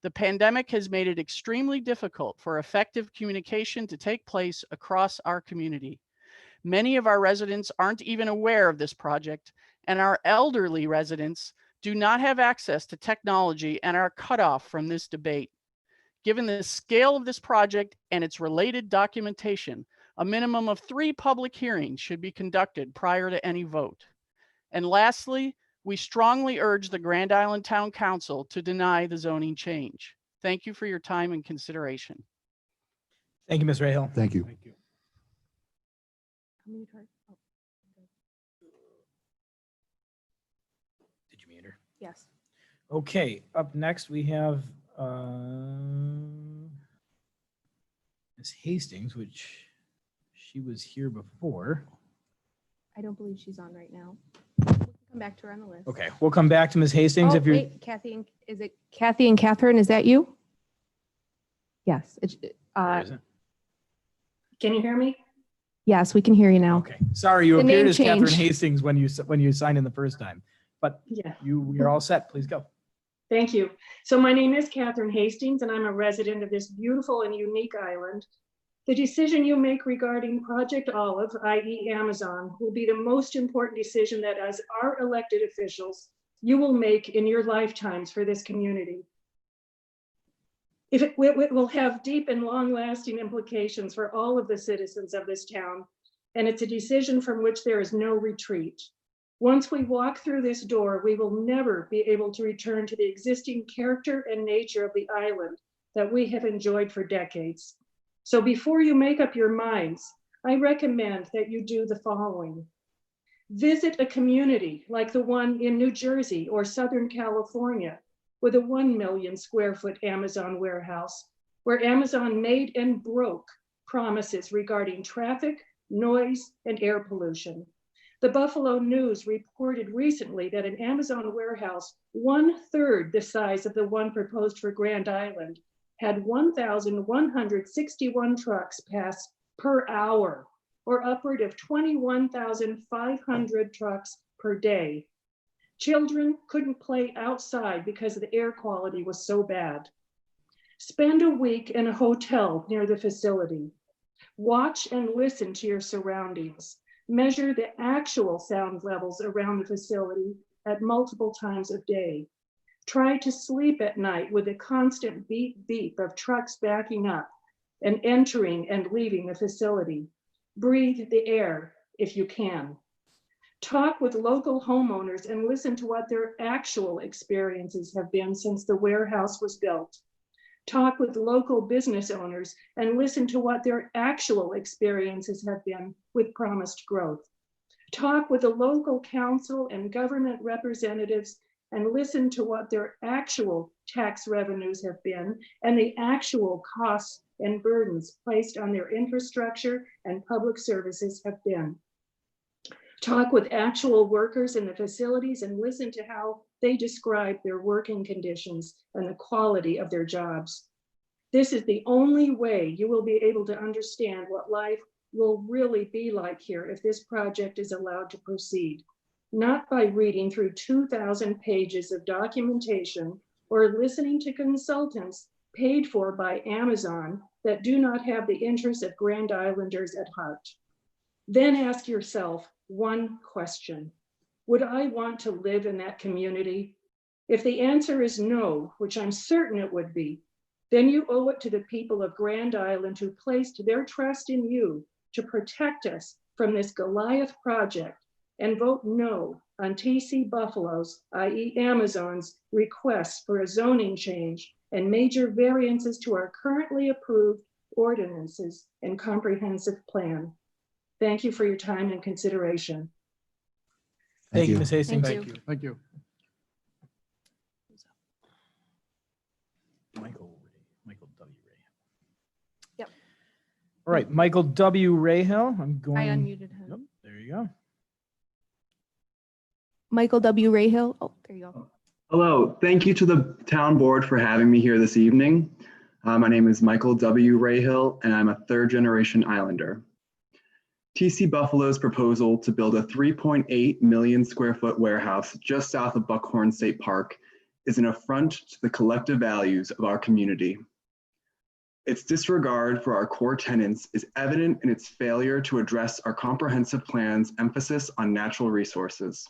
The pandemic has made it extremely difficult for effective communication to take place across our community. Many of our residents aren't even aware of this project, and our elderly residents do not have access to technology and are cut off from this debate. Given the scale of this project and its related documentation, a minimum of 3 public hearings should be conducted prior to any vote. And lastly, we strongly urge the Grand Island Town Council to deny the zoning change. Thank you for your time and consideration. Thank you, Ms. Rahal. Thank you. Thank you. How many cards? Oh, Did you meet her? yes. Okay, up next we have Ms. Hastings, which she was here before. I don't believe she's on right now. We can come back to her on the list. Okay, we'll come back to Ms. Hastings Oh, if you're. wait, Kathy, is it Kathy and Catherine? Is that you? Yes. Where is it? Can you hear me? Yes, we can hear you now. Okay, sorry, you The appeared name as Catherine change. Hastings when you signed in the first time, but Yeah, you're all set. Please go. thank you. So my name is Catherine Hastings, and I'm a resident of this beautiful and unique island. The decision you make regarding Project Olive, i.e. Amazon, will be the most important decision that, as our elected officials, you will make in your lifetimes for this community. It will have deep and long-lasting implications for all of the citizens of this town, and it's a decision from which there is no retreat. Once we walk through this door, we will never be able to return to the existing character and nature of the island that we have enjoyed for decades. So before you make up your minds, I recommend that you do the following. Visit a community like the one in New Jersey or Southern California with a 1 million square foot Amazon warehouse, where Amazon made and broke promises regarding traffic, noise, and air pollution. The Buffalo News reported recently that an Amazon warehouse 1/3 the size of the one proposed for Grand Island had 1,161 trucks pass per hour, or upward of 21,500 trucks per day. Children couldn't play outside because the air quality was so bad. Spend a week in a hotel near the facility. Watch and listen to your surroundings. Measure the actual sound levels around the facility at multiple times of day. Try to sleep at night with a constant beep beep of trucks backing up and entering and leaving the facility. Breathe the air if you can. Talk with local homeowners and listen to what their actual experiences have been since the warehouse was built. Talk with local business owners and listen to what their actual experiences have been with promised growth. Talk with the local council and government representatives and listen to what their actual tax revenues have been and the actual costs and burdens placed on their infrastructure and public services have been. Talk with actual workers in the facilities and listen to how they describe their working conditions and the quality of their jobs. This is the only way you will be able to understand what life will really be like here if this project is allowed to proceed, not by reading through 2,000 pages of documentation or listening to consultants paid for by Amazon that do not have the interests of Grand Islanders at heart. Then ask yourself one question: would I want to live in that community? If the answer is no, which I'm certain it would be, then you owe it to the people of Grand Island who placed their trust in you to protect us from this Goliath project and vote no on TC Buffalo's, i.e. Amazon's, request for a zoning change and major variances to our currently approved ordinances and comprehensive plan. Thank you for your time and consideration. Thank you, Ms. Hastings. Thank you. Thank you. Michael W. Ray. Yep. All right, Michael W. Rahill. I'm going. I unmuted him. Yep, there you go. Michael W. Rahill. Oh, there you go. Hello, thank you to the town board for having me here this evening. My name is Michael W. Rahill, and I'm a third-generation Islander. TC Buffalo's proposal to build a 3.8 million square foot warehouse just south of Buckhorn State Park is an affront to the collective values of our community. Its disregard for our core tenets is evident in its failure to address our comprehensive plan's emphasis on natural resources.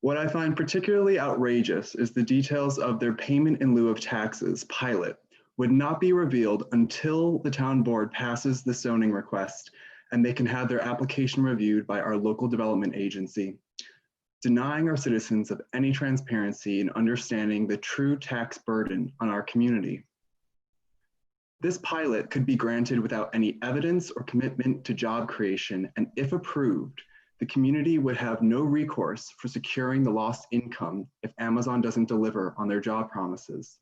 What I find particularly outrageous is the details of their payment in lieu of taxes pilot would not be revealed until the town board passes the zoning request and they can have their application reviewed by our local development agency, denying our citizens of any transparency in understanding the true tax burden on our community. This pilot could be granted without any evidence or commitment to job creation, and if approved, the community would have no recourse for securing the lost income if Amazon doesn't deliver on their job promises.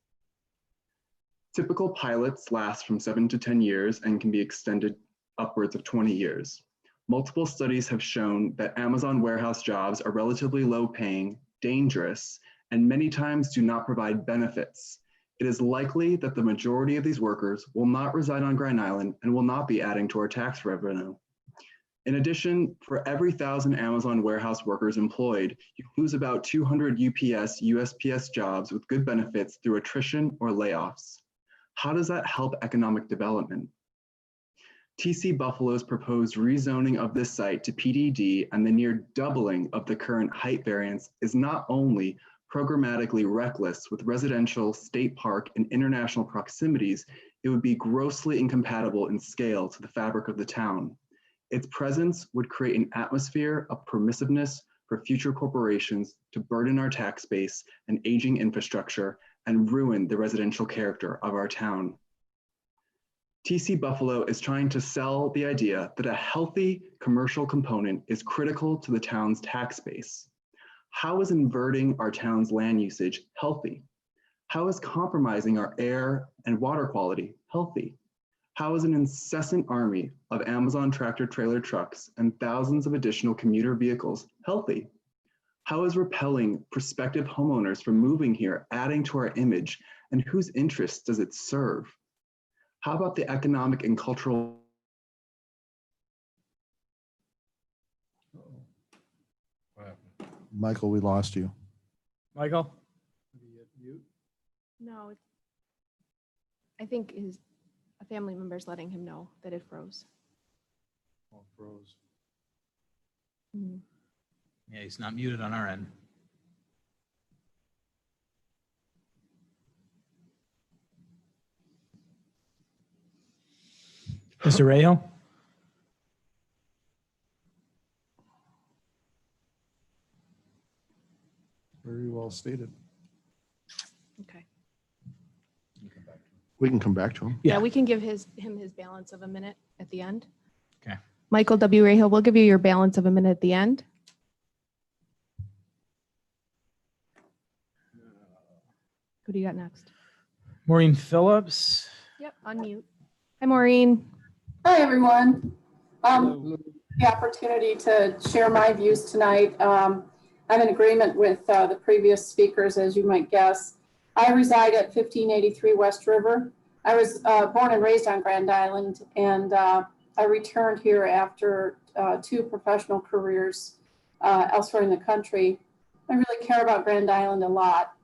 Typical pilots last from 7 to 10 years and can be extended upwards of 20 years. Multiple studies have shown that Amazon warehouse jobs are relatively low paying, dangerous, and many times do not provide benefits. It is likely that the majority of these workers will not reside on Grand Island and will not be adding to our tax revenue. In addition, for every 1,000 Amazon warehouse workers employed, you lose about 200 UPS, USPS jobs with good benefits through attrition or layoffs. How does that help economic development? TC Buffalo's proposed rezoning of this site to PDD and the near doubling of the current height variance is not only programmatically reckless with residential, state park, and international proximities, it would be grossly incompatible in scale to the fabric of the town. Its presence would create an atmosphere of permissiveness for future corporations to burden our tax base and aging infrastructure and ruin the residential character of our town. TC Buffalo is trying to sell the idea that a healthy commercial component is critical to the town's tax base. How is inverting our town's land usage healthy? How is compromising our air and water quality healthy? How is an incessant army of Amazon tractor trailer trucks and thousands of additional commuter vehicles healthy? How is repelling prospective homeowners from moving here adding to our image, and whose interests does it serve? How about the economic and cultural? Michael, we lost you. Michael? No, I think a family member's letting him know that it froze. Oh, froze. Mhm. Yeah, he's not muted on our end. Mr. Rahill? Very well stated. Okay. We can come back to him. Yeah, we can give him his balance of a minute at the end. Okay. Michael W. Rahill, we'll give you your balance of a minute at the end. Who do you got next? Maureen Phillips? Yep, unmute. Hi, Maureen. Hi, everyone. the opportunity to share my views tonight. I'm in agreement with the previous speakers, as you might guess. I reside at 1583 West River. I was born and raised on Grand Island, and I returned here after 2 professional careers elsewhere in the country. I really care about Grand Island a lot.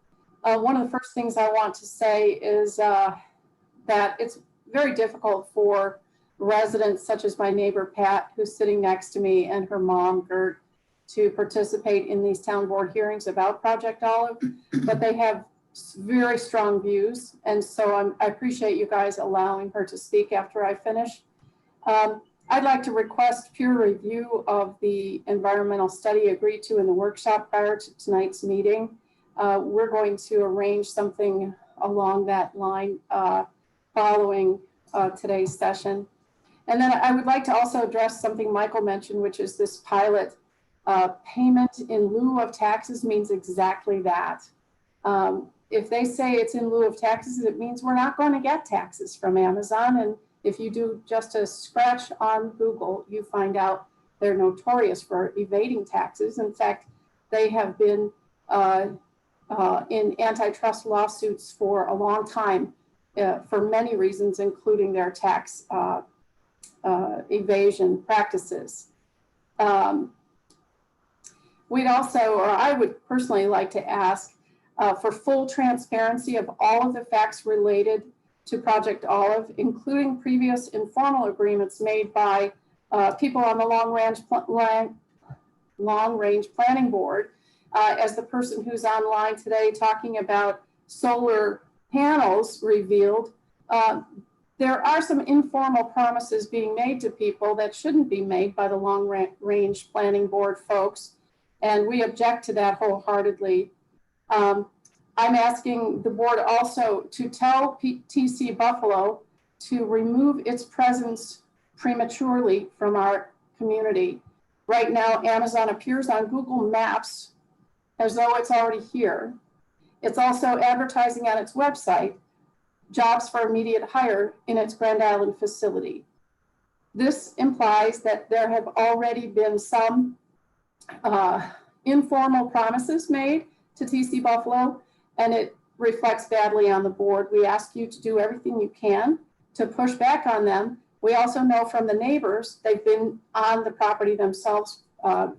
One of the first things I want to say is that it's very difficult for residents such as my neighbor Pat, who's sitting next to me, and her mom Gert, to participate in these town board hearings about Project Olive, but they have very strong views. And so I appreciate you guys allowing her to speak after I finish. I'd like to request peer review of the environmental study agreed to in the workshop prior to tonight's meeting. We're going to arrange something along that line following today's session. And then I would like to also address something Michael mentioned, which is this pilot. Payment in lieu of taxes means exactly that. If they say it's in lieu of taxes, it means we're not going to get taxes from Amazon. And if you do just a scratch on Google, you find out they're notorious for evading taxes. In fact, they have been in antitrust lawsuits for a long time for many reasons, including their tax evasion practices. We'd also, or I would personally like to ask for full transparency of all of the facts related to Project Olive, including previous informal agreements made by people on the Long Range Planning Board. As the person who's online today talking about solar panels revealed, there are some informal promises being made to people that shouldn't be made by the Long Range Planning Board folks. And we object to that wholeheartedly. I'm asking the board also to tell TC Buffalo to remove its presence prematurely from our community. Right now, Amazon appears on Google Maps as though it's already here. It's also advertising on its website, jobs for immediate hire in its Grand Island facility. This implies that there have already been some informal promises made to TC Buffalo, and it reflects badly on the board. We ask you to do everything you can to push back on them. We also know from the neighbors, they've been on the property themselves,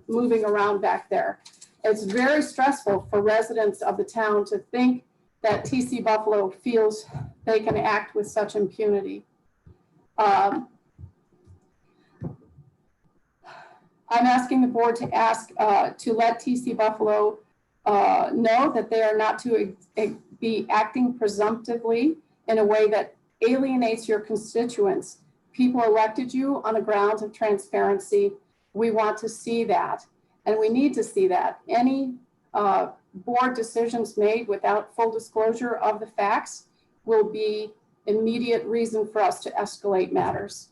moving around back there. It's very stressful for residents of the town to think that TC Buffalo feels they can act with such impunity. I'm asking the board to ask to let TC Buffalo know that they are not to be acting presumptively in a way that alienates your constituents. People elected you on the grounds of transparency. We want to see that, and we need to see that. Any board decisions made without full disclosure of the facts will be immediate reason for us to escalate matters.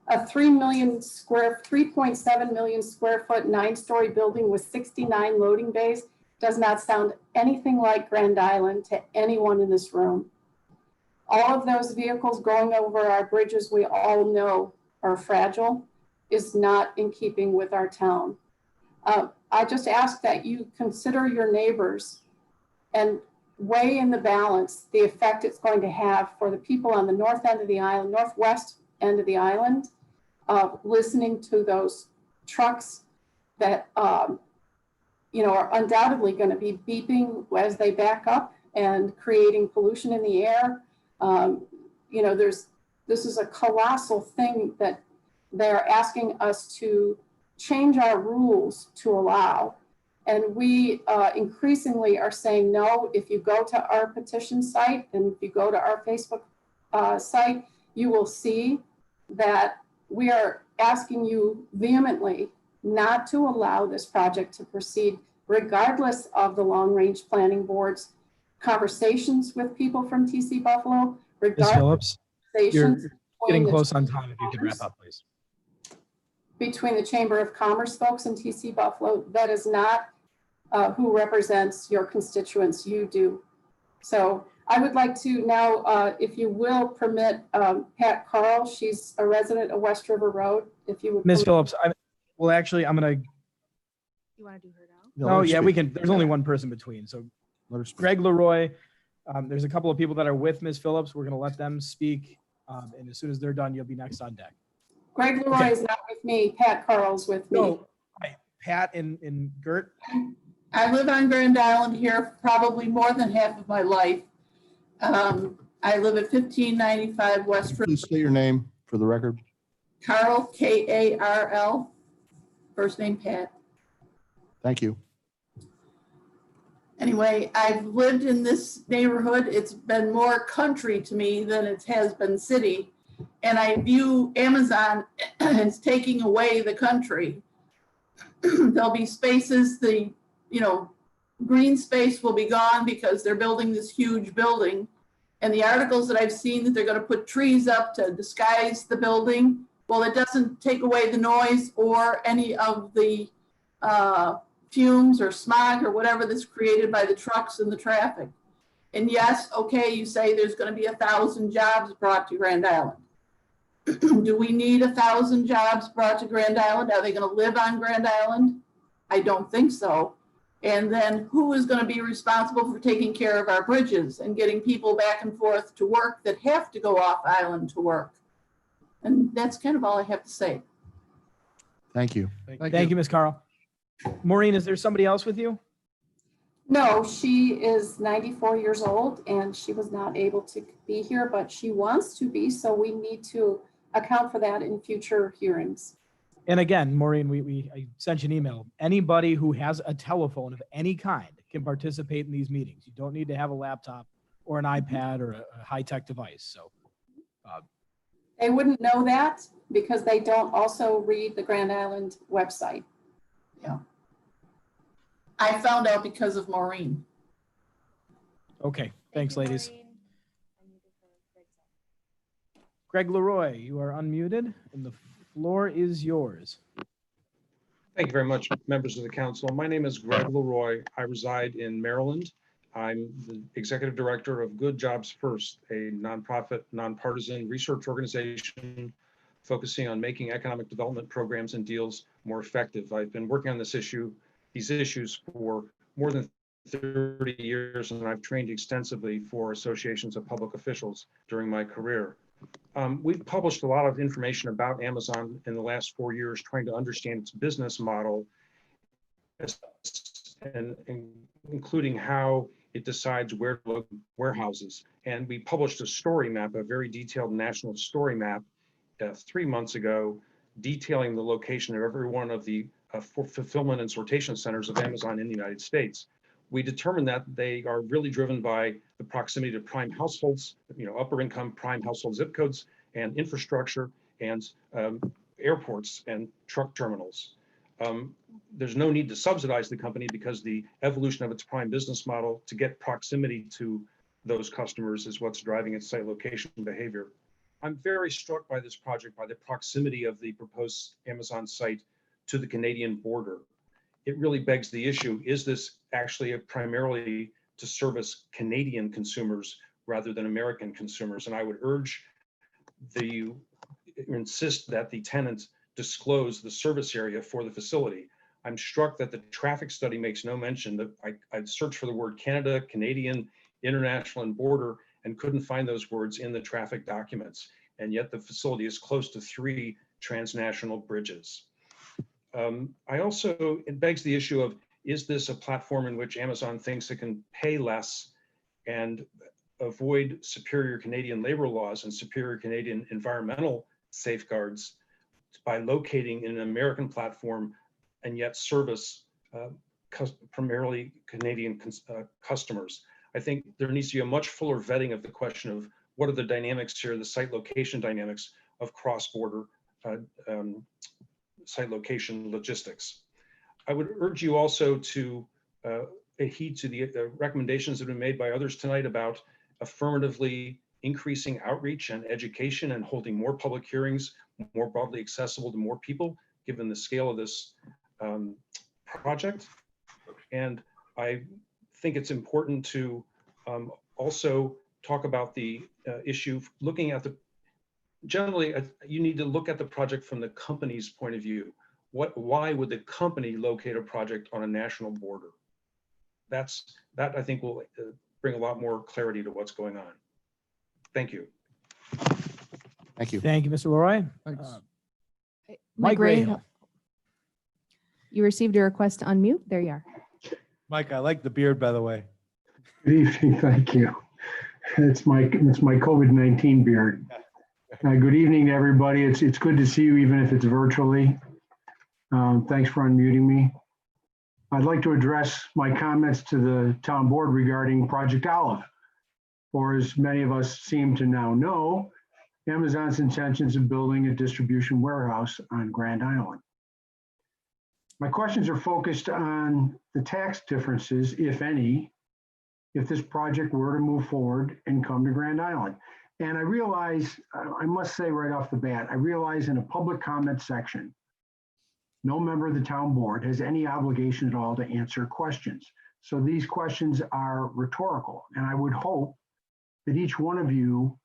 A 3.7 million square foot, 9-story building with 69 loading bays does not sound anything like Grand Island to anyone in this room. All of those vehicles going over our bridges we all know are fragile is not in keeping with our town. I just ask that you consider your neighbors and weigh in the balance the effect it's going to have for the people on the north end of the island, northwest end of the island, listening to those trucks that are undoubtedly going to be beeping as they back up and creating pollution in the air. This is a colossal thing that they're asking us to change our rules to allow. And we increasingly are saying no. If you go to our petition site and if you go to our Facebook site, you will see that we are asking you vehemently not to allow this project to proceed, regardless of the Long Range Planning Board's conversations with people from TC Buffalo, Ms. regardless Phillips, you're of getting close on time. If you could wrap up, please. between the Chamber of Commerce folks and TC Buffalo. That is not who represents your constituents. You do. So I would like to now, if you will, permit Pat Carl. She's a resident of West River Road. If you would. Ms. permit- Phillips, well, actually, I'm gonna, You want to do her now? Yeah, let oh her yeah, we speak. can, there's only one person between. So Let her speak. Greg Leroy, there's a couple of people that are with Ms. Phillips. We're gonna let them speak. And as soon as they're done, you'll be next on deck. Greg Leroy Okay. is not with me. Pat Carl's with me. So, Pat and Gert, I live on Grand Island here probably more than half of my life. I live at 1595 West River. Please state your name for the record. Carl, Karl, first name Pat. Thank you. Anyway, I've lived in this neighborhood. It's been more country to me than it has been city. And I view Amazon as taking away the country. There'll be spaces, green space will be gone because they're building this huge building. And the articles that I've seen that they're going to put trees up to disguise the building, well, it doesn't take away the noise or any of the fumes or smog or whatever that's created by the trucks and the traffic. And yes, okay, you say there's going to be 1,000 jobs brought to Grand Island. Do we need 1,000 jobs brought to Grand Island? Are they going to live on Grand Island? I don't think so. And then who is going to be responsible for taking care of our bridges and getting people back and forth to work that have to go off island to work? And that's kind of all I have to say. Thank you. thank you, Ms. Carl. Maureen, is there somebody else with you? No, she is 94 years old and she was not able to be here, but she wants to be. So we need to account for that in future hearings. And again, Maureen, I sent you an email. Anybody who has a telephone of any kind can participate in these meetings. You don't need to have a laptop or an iPad or a high-tech device. So They wouldn't know that because they don't also read the Grand Island website. Yeah. I found out because of Maureen. okay, thanks, ladies. Greg Leroy, you are unmuted and the floor is yours. Thank you very much, members of the council. My name is Greg Leroy. I reside in Maryland. I'm the executive director of Good Jobs First, a nonprofit, nonpartisan research organization focusing on making economic development programs and deals more effective. I've been working on these issues for more than 30 years, and I've trained extensively for associations of public officials during my career. We've published a lot of information about Amazon in the last 4 years, trying to understand its business model, and including how it decides where to look warehouses. And we published a story map, a very detailed national story map 3 months ago, detailing the location of every one of the fulfillment and sortation centers of Amazon in the United States. We determined that they are really driven by the proximity to prime households, upper income prime household zip codes and infrastructure and airports and truck terminals. There's no need to subsidize the company because the evolution of its prime business model to get proximity to those customers is what's driving its site location behavior. I'm very struck by this project, by the proximity of the proposed Amazon site to the Canadian border. It really begs the issue, is this actually primarily to service Canadian consumers rather than American consumers? And I would insist that the tenant disclose the service area for the facility. I'm struck that the traffic study makes no mention that I searched for the word Canada, Canadian, international, and border, and couldn't find those words in the traffic documents. And yet the facility is close to 3 transnational bridges. It begs the issue of, is this a platform in which Amazon thinks it can pay less and avoid superior Canadian labor laws and superior Canadian environmental safeguards by locating in an American platform and yet service primarily Canadian customers? I think there needs to be a much fuller vetting of the question of what are the dynamics here, the site location dynamics of cross-border site location logistics. I would urge you also to heed to the recommendations that have been made by others tonight about affirmatively increasing outreach and education and holding more public hearings, more broadly accessible to more people, given the scale of this project. And I think it's important to Also talk about the issue, looking at the, generally, you need to look at the project from the company's point of view. Why would the company locate a project on a national border? That I think will bring a lot more clarity to what's going on. Thank you. Thank you. Thank you, Mr. Leroy. Thanks. Mike Grayhill. You received a request to unmute. There you are. Mike, I like the beard, by the way. Good evening, thank you. It's my COVID-19 beard. Good evening to everybody. It's good to see you, even if it's virtually. Thanks for unmuting me. I'd like to address my comments to the town board regarding Project Olive. Or as many of us seem to now know, Amazon's intentions of building a distribution warehouse on Grand Island. My questions are focused on the tax differences, if any, if this project were to move forward and come to Grand Island. And I realize, I must say right off the bat, I realize in a public comment section, no member of the town board has any obligation at all to answer questions. So these questions are rhetorical, and I would hope that each one of you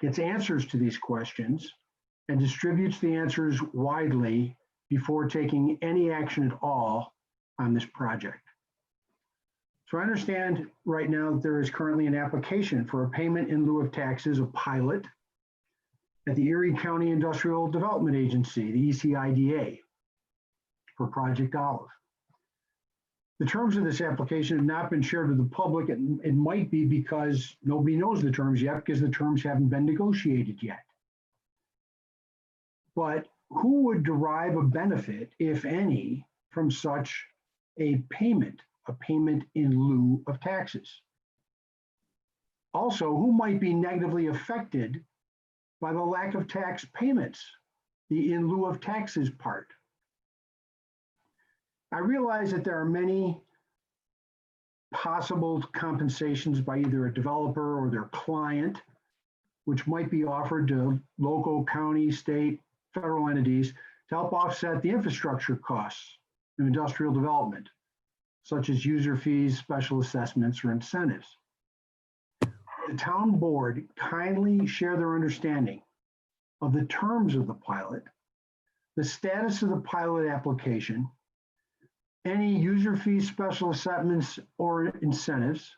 gets answers to these questions and distributes the answers widely before taking any action at all on this project. So I understand right now that there is currently an application for a payment in lieu of taxes, a pilot, at the Erie County Industrial Development Agency, the ECIDA, for Project Olive. The terms of this application have not been shared with the public. It might be because nobody knows the terms yet, because the terms haven't been negotiated yet. But who would derive a benefit, if any, from such a payment in lieu of taxes? Also, who might be negatively affected by the lack of tax payments, the in lieu of taxes part? I realize that there are many possible compensations by either a developer or their client, which might be offered to local, county, state, federal entities to help offset the infrastructure costs of industrial development, such as user fees, special assessments, or incentives. The town board kindly share their understanding of the terms of the pilot, the status of the pilot application, any user fees, special assessments, or incentives,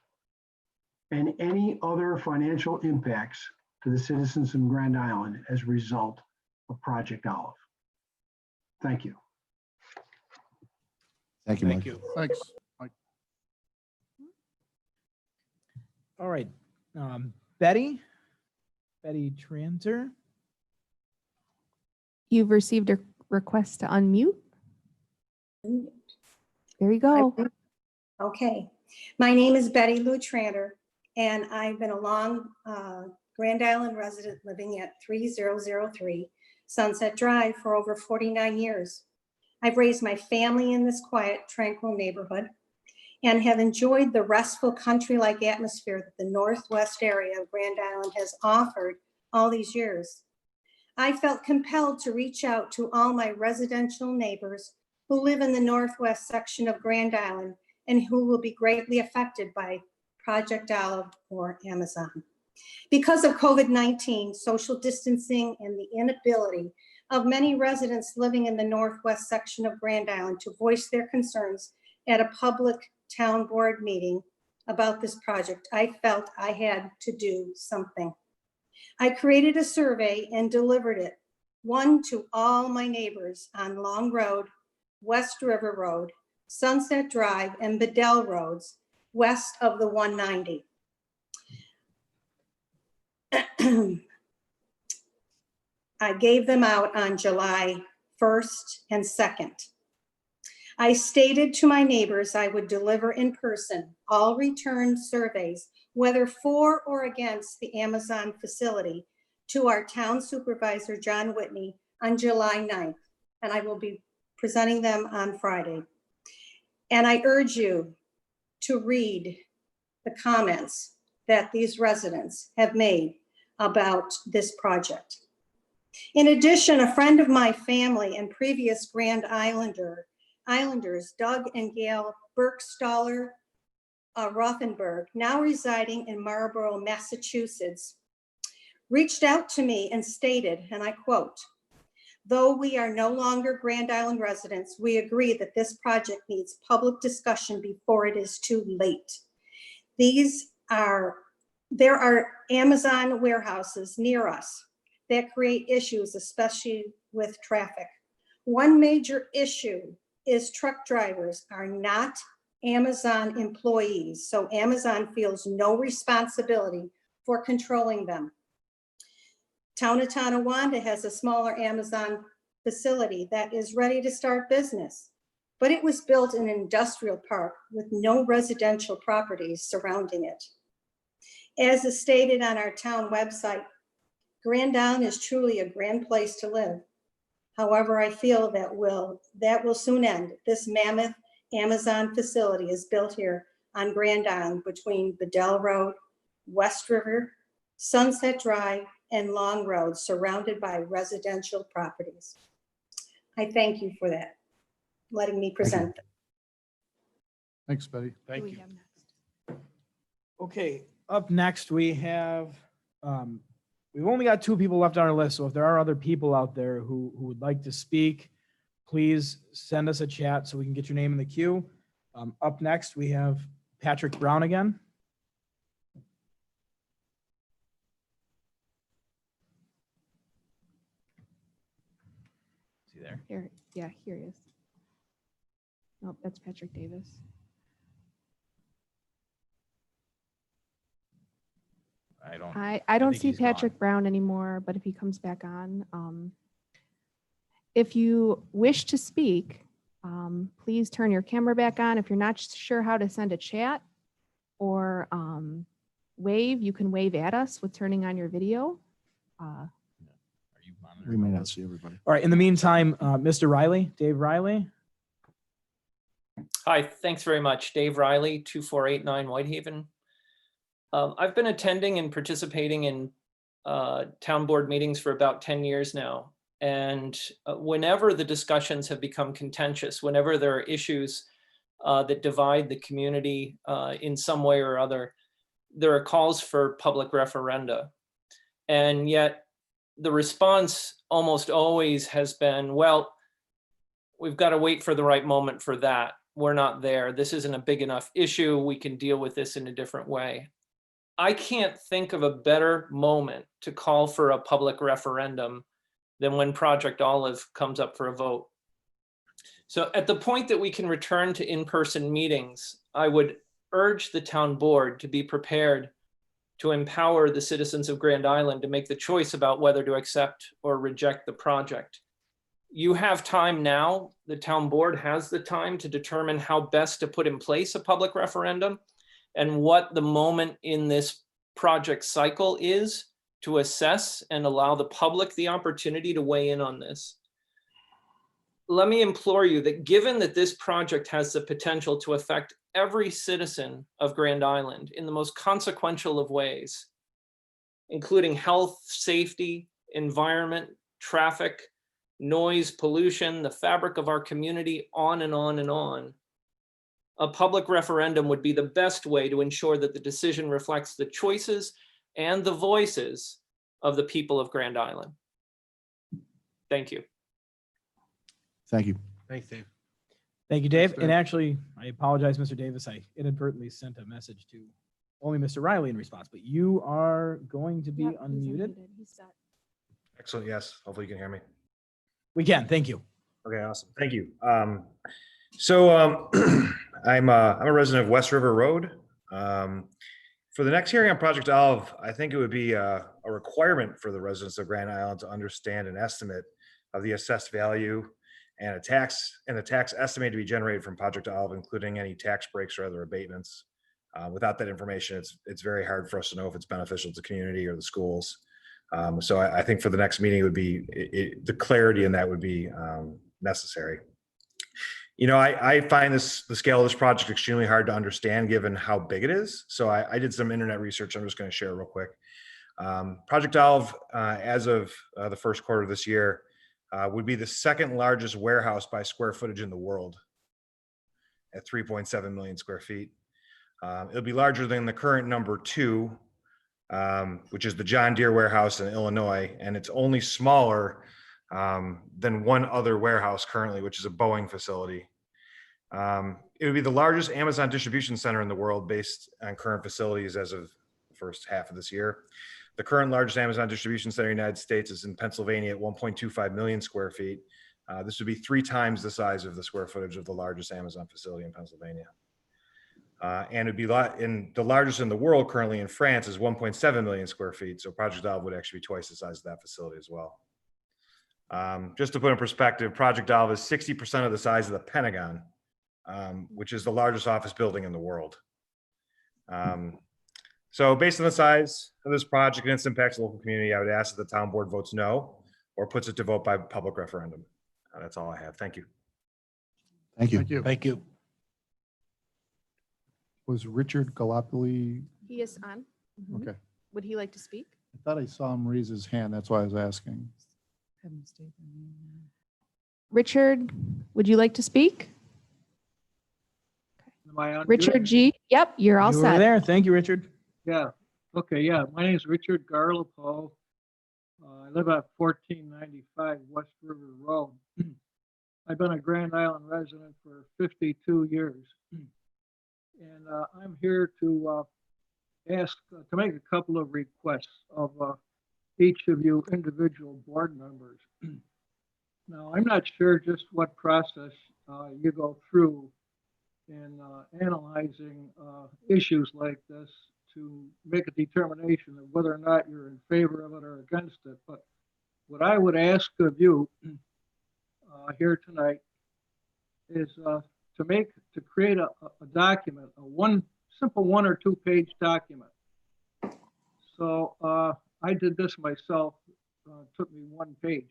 and any other financial impacts to the citizens of Grand Island as a result of Project Olive. Thank you. Thank you, Mike. Thank you. Thanks, Mike. All right. Betty Tranter. You've received a request to unmute. There you go. Okay. My name is Betty Lou Tranter, and I've been a long Grand Island resident living at 3003 Sunset Drive for over 49 years. I've raised my family in this quiet, tranquil neighborhood and have enjoyed the restful country-like atmosphere that the northwest area of Grand Island has offered all these years. I felt compelled to reach out to all my residential neighbors who live in the northwest section of Grand Island and who will be greatly affected by Project Olive or Amazon. Because of COVID-19, social distancing, and the inability of many residents living in the northwest section of Grand Island to voice their concerns at a public town board meeting about this project, I felt I had to do something. I created a survey and delivered it, one to all my neighbors on Long Road, West River Road, Sunset Drive, and Bedell Roads, west of the 190. I gave them out on July 1st and 2nd. I stated to my neighbors I would deliver in person all returned surveys, whether for or against the Amazon facility, to our town supervisor, John Whitney, on July 9th, and I will be presenting them on Friday. And I urge you to read the comments that these residents have made about this project. In addition, a friend of my family and previous Grand Islanders, Doug and Gail Burkstaller, Rothenberg, now residing in Marlborough, Massachusetts, reached out to me and stated, and I quote, "Though we are no longer Grand Island residents, we agree that this project needs public discussion before it is too late. There are Amazon warehouses near us that create issues, especially with traffic. One major issue is truck drivers are not Amazon employees, so Amazon feels no responsibility for controlling them. Town of Tonawanda has a smaller Amazon facility that is ready to start business, but it was built in an industrial park with no residential properties surrounding it. As is stated on our town website, Grand Island is truly a grand place to live. However, I feel that will soon end. This mammoth Amazon facility is built here on Grand Island between Bedell Road, West River, Sunset Drive, and Long Road, surrounded by residential properties." I thank you for that, letting me present. Thanks, Betty. Thank you. Okay, up next, we have, we've only got 2 people left on our list, so if there are other people out there who would like to speak, please send us a chat so we can get your name in the queue. Up next, we have Patrick Brown again. Is he there? Here, yeah, here he is. Nope, that's Patrick Davis. I don't think see he's gone. Patrick Brown anymore, but if he comes back on, if you wish to speak, please turn your camera back on. If you're not sure how to send a chat or wave, you can wave at us with turning on your video. We may not see everybody. All right, in the meantime, Mr. Riley, Dave Riley. Hi, thanks very much. Dave Riley, 2489 Whitehaven. I've been attending and participating in town board meetings for about 10 years now. And whenever the discussions have become contentious, whenever there are issues that divide the community in some way or other, there are calls for public referenda. And yet the response almost always has been, well, we've got to wait for the right moment for that. We're not there. This isn't a big enough issue. We can deal with this in a different way. I can't think of a better moment to call for a public referendum than when Project Olive comes up for a vote. So at the point that we can return to in-person meetings, I would urge the town board to be prepared to empower the citizens of Grand Island to make the choice about whether to accept or reject the project. You have time now, the town board has the time to determine how best to put in place a public referendum and what the moment in this project cycle is to assess and allow the public the opportunity to weigh in on this. Let me implore you that given that this project has the potential to affect every citizen of Grand Island in the most consequential of ways, including health, safety, environment, traffic, noise, pollution, the fabric of our community, on and on and on, a public referendum would be the best way to ensure that the decision reflects the choices and the voices of the people of Grand Island. Thank you. Thank you. Thanks, Dave. Thank you, Dave. Thanks, Dave. And actually, I apologize, Mr. Davis. I inadvertently sent a message to only Mr. Riley in response, but you are going to be Yep, he's unmuted. He's set. Excellent. Yes. Hopefully you can hear me. We can. Thank you. Okay, awesome. Thank you. So I'm a resident of West River Road. For the next hearing on Project Olive, I think it would be a requirement for the residents of Grand Island to understand an estimate of the assessed value and the tax estimated to be generated from Project Olive, including any tax breaks or other abatements. Without that information, it's very hard for us to know if it's beneficial to the community or the schools. So I think for the next meeting, it would be the clarity in that would be necessary. You know, I find the scale of this project extremely hard to understand given how big it is. So I did some internet research. I'm just going to share real quick. Project Olive, as of the first quarter of this year, would be the second largest warehouse by square footage in the world at 3.7 million square feet. It'll be larger than the current number 2, which is the John Deere warehouse in Illinois, and it's only smaller than one other warehouse currently, which is a Boeing facility. It would be the largest Amazon distribution center in the world based on current facilities as of the first half of this year. The current largest Amazon distribution center in the United States is in Pennsylvania at 1.25 million square feet. This would be 3 times the size of the square footage of the largest Amazon facility in Pennsylvania. And it'd be the largest in the world currently in France is 1.7 million square feet. So Project Olive would actually be twice the size of that facility as well. Just to put in perspective, Project Olive is 60% of the size of the Pentagon, which is the largest office building in the world. So based on the size of this project and its impact to the local community, I would ask that the town board votes no or puts it to vote by public referendum. That's all I have. Thank you. Thank you. Thank you. Thank you. Was Richard Galopoli? He is on. Mhm. Okay. Would he like to speak? I thought I saw him raise his hand. That's why I was asking. Richard, would you like to speak? Am I on? Richard G. Yep, you're all You set. were there. Thank you, Richard. Yeah. Okay. Yeah. My name is Richard Garlipo. I live at 1495 West River Road. I've been a Grand Island resident for 52 years. And I'm here to ask, to make a couple of requests of each of you individual board members. Now, I'm not sure just what process you go through in analyzing issues like this to make a determination of whether or not you're in favor of it or against it. But what I would ask of you here tonight is to create a document, a simple 1 or 2 page document. So I did this myself. Took me 1 page.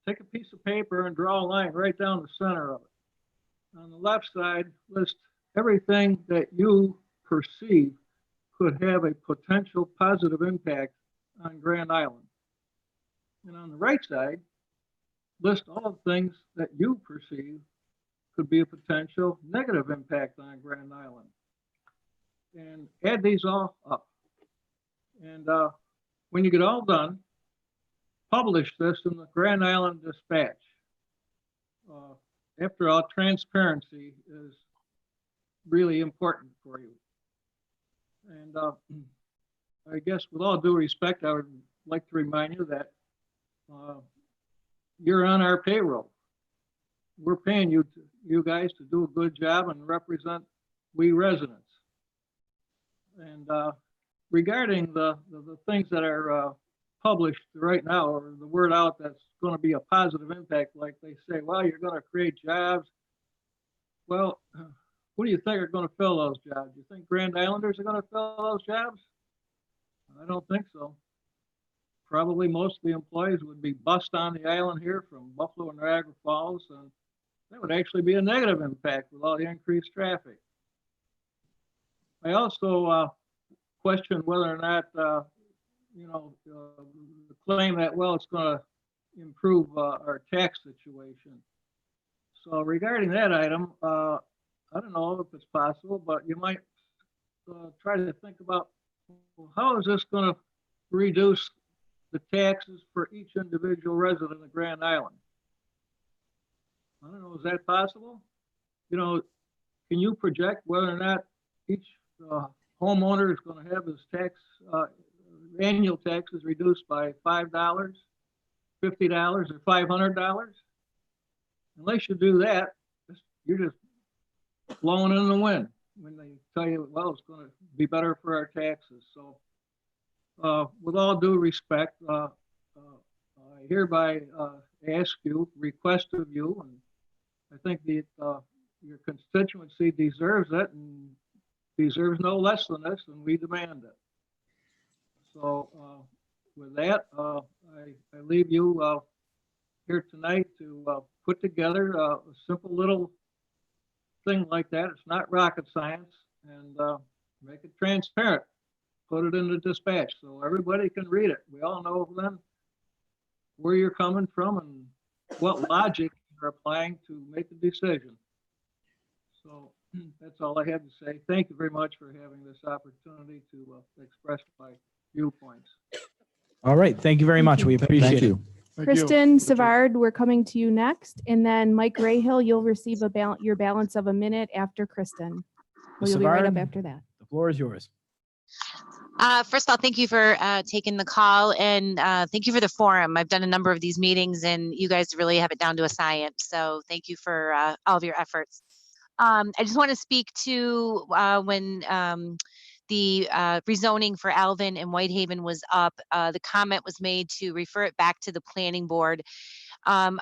Take a piece of paper and draw a line right down the center of it. On the left side, list everything that you perceive could have a potential positive impact on Grand Island. And on the right side, list all the things that you perceive could be a potential negative impact on Grand Island. And add these all up. And when you get all done, publish this in the Grand Island Dispatch. After all, transparency is really important for you. And I guess with all due respect, I would like to remind you that you're on our payroll. We're paying you guys to do a good job and represent we residents. And regarding the things that are published right now, or the word out that's going to be a positive impact, like they say, well, you're going to create jobs. Well, who do you think are going to fill those jobs? You think Grand Islanders are going to fill those jobs? I don't think so. Probably most of the employees would be bussed on the island here from Buffalo and Niagara Falls, and that would actually be a negative impact with all the increased traffic. I also question whether or not, the claim that, well, it's going to improve our tax situation. So regarding that item, I don't know if it's possible, but you might try to think about, well, how is this going to reduce the taxes for each individual resident of Grand Island? I don't know, is that possible? Can you project whether or not each homeowner is going to have his annual taxes reduced by $5, $50, or $500? Unless you do that, you're just blowing in the wind when they tell you, well, it's going to be better for our taxes. So with all due respect, I hereby request of you, and I think that your constituency deserves it and deserves no less than this, and we demand it. So with that, I leave you here tonight to put together a simple little thing like that. It's not rocket science, and make it transparent. Put it in the dispatch so everybody can read it. We all know then where you're coming from and what logic you're applying to make a decision. So That's all I had to say. Thank you very much for having this opportunity to express my viewpoints. All right, thank you very much. We appreciate Thank it. you. Kristen Savard, we're coming to you next. And then Mike Rahill, you'll receive your balance of a minute after Kristen. Ms. You'll be right up Savard, after that. The floor is yours. First of all, thank you for taking the call, and thank you for the forum. I've done a number of these meetings and you guys really have it down to a science. So thank you for all of your efforts. I just want to speak to when the rezoning for Alvin and Whitehaven was up, the comment was made to refer it back to the planning board. And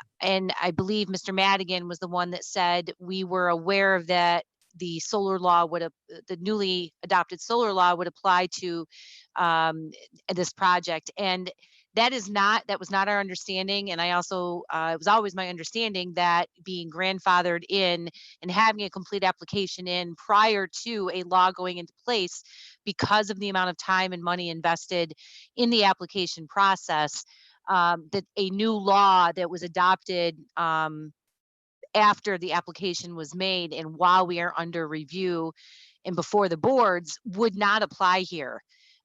I believe Mr. Madigan was the one that said we were aware of that the solar law would have, the newly adopted solar law would apply to this project. And that was not our understanding. And I also, it was always my understanding that being grandfathered in and having a complete application in prior to a law going into place, because of the amount of time and money invested in the application process, that a new law that was adopted after the application was made and while we are under review and before the boards would not apply here.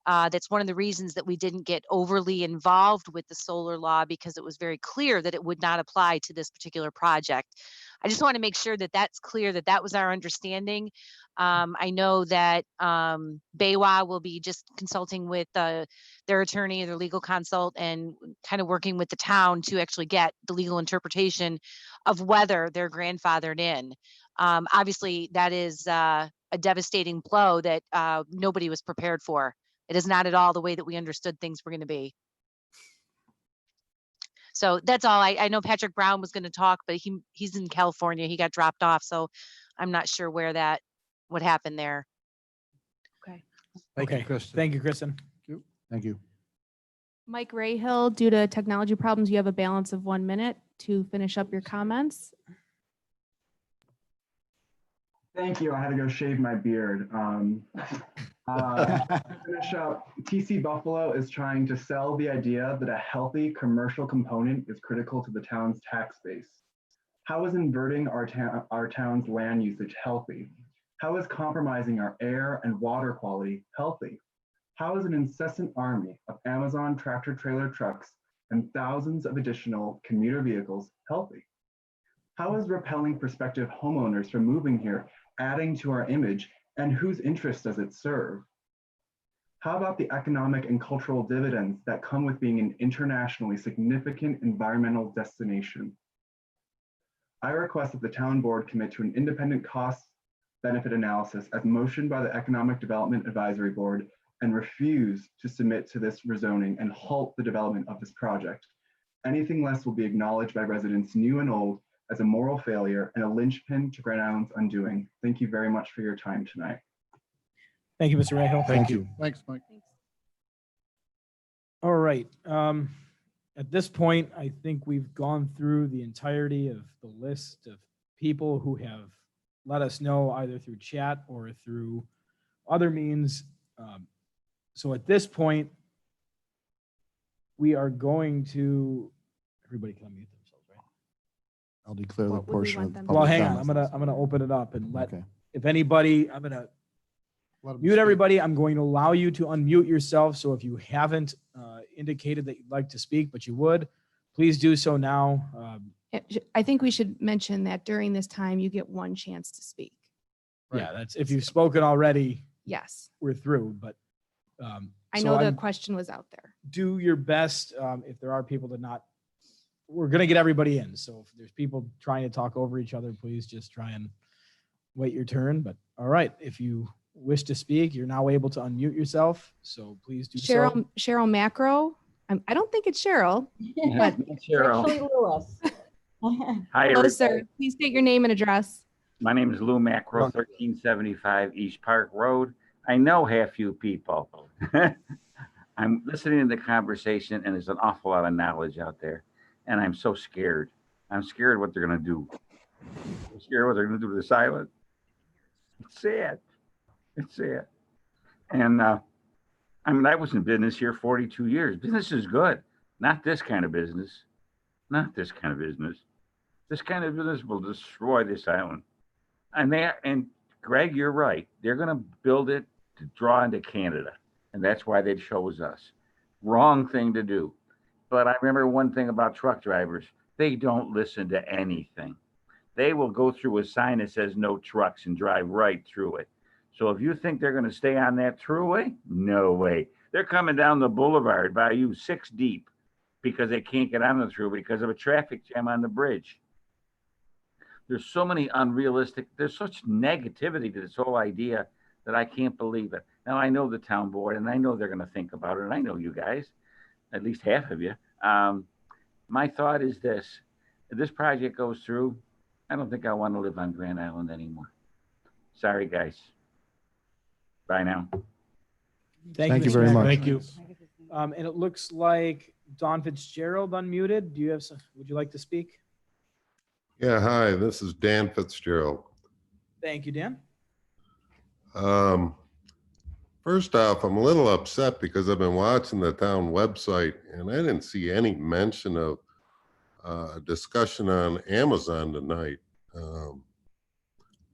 That's one of the reasons that we didn't get overly involved with the solar law, because it was very clear that it would not apply to this particular project. I just want to make sure that that's clear, that that was our understanding. I know that BayWa will be just consulting with their attorney, their legal consult, and kind of working with the town to actually get the legal interpretation of whether they're grandfathered in. Obviously, that is a devastating blow that nobody was prepared for. It is not at all the way that we understood things were going to be. So that's all. I know Patrick Brown was going to talk, but he's in California. He got dropped off. So I'm not sure what happened there. Okay. Thank you, Kristen. Thank you, Kristen. Thank you. Mike Rahill, due to technology problems, you have a balance of 1 minute to finish up your comments. Thank you. I had to go shave my beard. To finish up, TC Buffalo is trying to sell the idea that a healthy commercial component is critical to the town's tax base. How is inverting our town's land usage healthy? How is compromising our air and water quality healthy? How is an incessant army of Amazon tractor trailer trucks and thousands of additional commuter vehicles healthy? How is repelling prospective homeowners from moving here adding to our image, and whose interest does it serve? How about the economic and cultural dividends that come with being an internationally significant environmental destination? I request that the town board commit to an independent cost-benefit analysis as motioned by the Economic Development Advisory Board and refuse to submit to this rezoning and halt the development of this project. Anything less will be acknowledged by residents new and old as a moral failure and a linchpin to Grand Island's undoing. Thank you very much for your time tonight. Thank you, Mr. Rahill. Thank you. Thanks, Mike. All right. At this point, I think we've gone through the entirety of the list of people who have let us know either through chat or through other means. So at this point, we are going to, everybody can unmute themselves, right? I'll declare the What would we portion want of them to public Well, hang on. comment. I'm gonna open it up and let, Okay. if anybody, I'm gonna Let 'em mute speak. everybody. I'm going to allow you to unmute yourself. So if you haven't indicated that you'd like to speak, but you would, please do so now. I think we should mention that during this time, you get one chance to speak. Yeah, that's, if you've spoken already, Yes, we're through, but. I so know the I'm- question was out there. do your best. If there are people that not, we're going to get everybody in. So if there's people trying to talk over each other, please just try and wait your turn. But all right, if you wish to speak, you're now able to unmute yourself. So please do so. Cheryl Macro. I don't think it's Cheryl, but Actually, Lewis. Hi, hello, everybody. sir. Please state your name and address. My name is Lou Macro, 1375 East Park Road. I know half you people. I'm listening to the conversation, and there's an awful lot of knowledge out there, and I'm so scared. I'm scared what they're going to do. I'm scared what they're going to do to this island. It's sad. It's sad. And I mean, I was in business here 42 years. Business is good. Not this kind of business. Not this kind of business. This kind of business will destroy this island. And Greg, you're right. They're going to build it to draw into Canada, and that's why they chose us. Wrong thing to do. But I remember one thing about truck drivers, they don't listen to anything. They will go through a sign that says no trucks and drive right through it. So if you think they're going to stay on that throughway, no way. They're coming down the boulevard by you 6 deep because they can't get on the throughway because of a traffic jam on the bridge. There's so many unrealistic, there's such negativity to this whole idea that I can't believe it. Now, I know the town board, and I know they're going to think about it, and I know you guys, at least half of you. My thought is this: if this project goes through, I don't think I want to live on Grand Island anymore. Sorry, guys. Bye now. Thank you Mr. very Mayor. much. Thank you. And it looks like Don Fitzgerald unmuted. Do you have some, would you like to speak? Yeah, hi, this is Dan Fitzgerald. Thank you, Dan. First off, I'm a little upset because I've been watching the town website and I didn't see any mention of a discussion on Amazon tonight.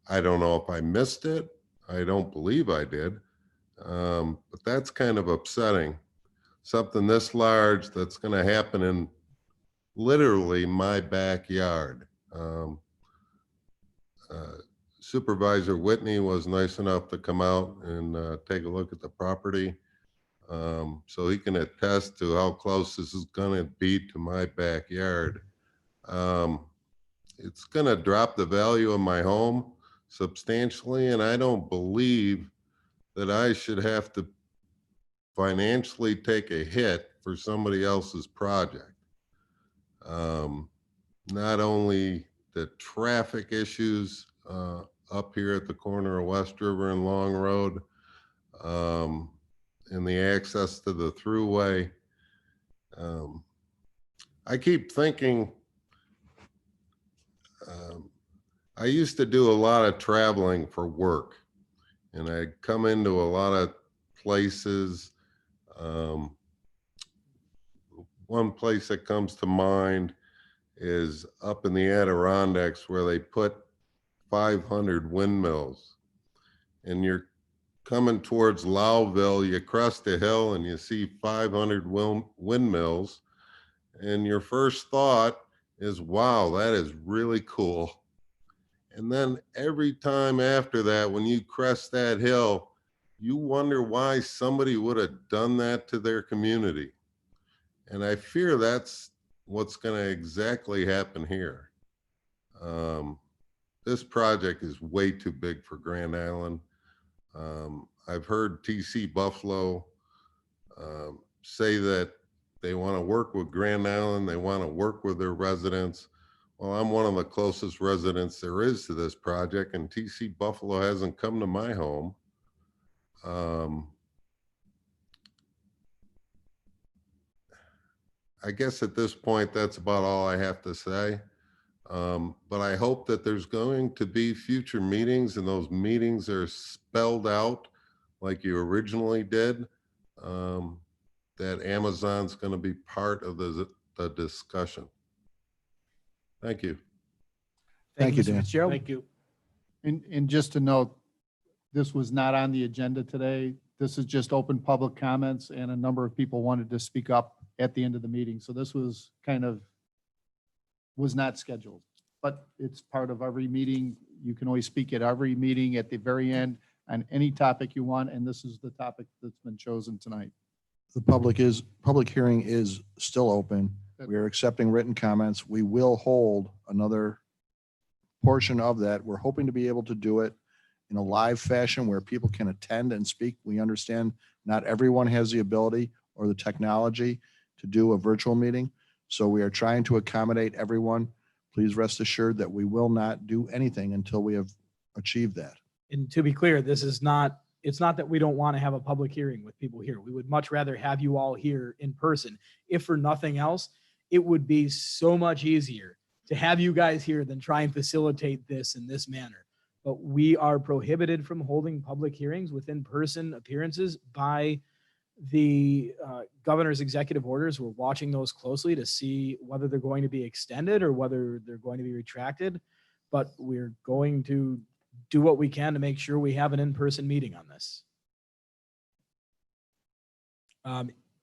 I don't know if I missed it. I don't believe I did. But that's kind of upsetting. Something this large that's going to happen in literally my backyard. Supervisor Whitney was nice enough to come out and take a look at the property. So he can attest to how close this is going to be to my backyard. It's going to drop the value of my home substantially, and I don't believe that I should have to financially take a hit for somebody else's project. Not only the traffic issues up here at the corner of West River and Long Road, and the access to the thruway. I keep thinking, I used to do a lot of traveling for work, and I'd come into a lot of places. One place that comes to mind is up in the Adirondacks where they put 500 windmills, and you're coming towards Lowville, you cross the hill and you see 500 windmills, and your first thought is, wow, that is really cool. And then every time after that, when you crest that hill, you wonder why somebody would have done that to their community. And I fear that's what's going to exactly happen here. This project is way too big for Grand Island. I've heard TC Buffalo say that they want to work with Grand Island, they want to work with their residents. Well, I'm one of the closest residents there is to this project, and TC Buffalo hasn't come to my home. I guess at this point, that's about all I have to say. But I hope that there's going to be future meetings, and those meetings are spelled out like you originally did, that Amazon's going to be part of the discussion. Thank you. Thank you, Mr. Dan. Fitzgerald. Thank you. And just to note, this was not on the agenda today. This is just open public comments, and a number of people wanted to speak up at the end of the meeting. So this was was not scheduled, but it's part of every meeting. You can always speak at every meeting at the very end on any topic you want, and this is the topic that's been chosen tonight. The public hearing is still open. We are accepting written comments. We will hold another portion of that. We're hoping to be able to do it in a live fashion where people can attend and speak. We understand not everyone has the ability or the technology to do a virtual meeting. So we are trying to accommodate everyone. Please rest assured that we will not do anything until we have achieved that. And to be clear, this is not, it's not that we don't want to have a public hearing with people here. We would much rather have you all here in person. If for nothing else, it would be so much easier to have you guys here than try and facilitate this in this manner. But we are prohibited from holding public hearings with in-person appearances by the governor's executive orders. We're watching those closely to see whether they're going to be extended or whether they're going to be retracted. But we're going to do what we can to make sure we have an in-person meeting on this.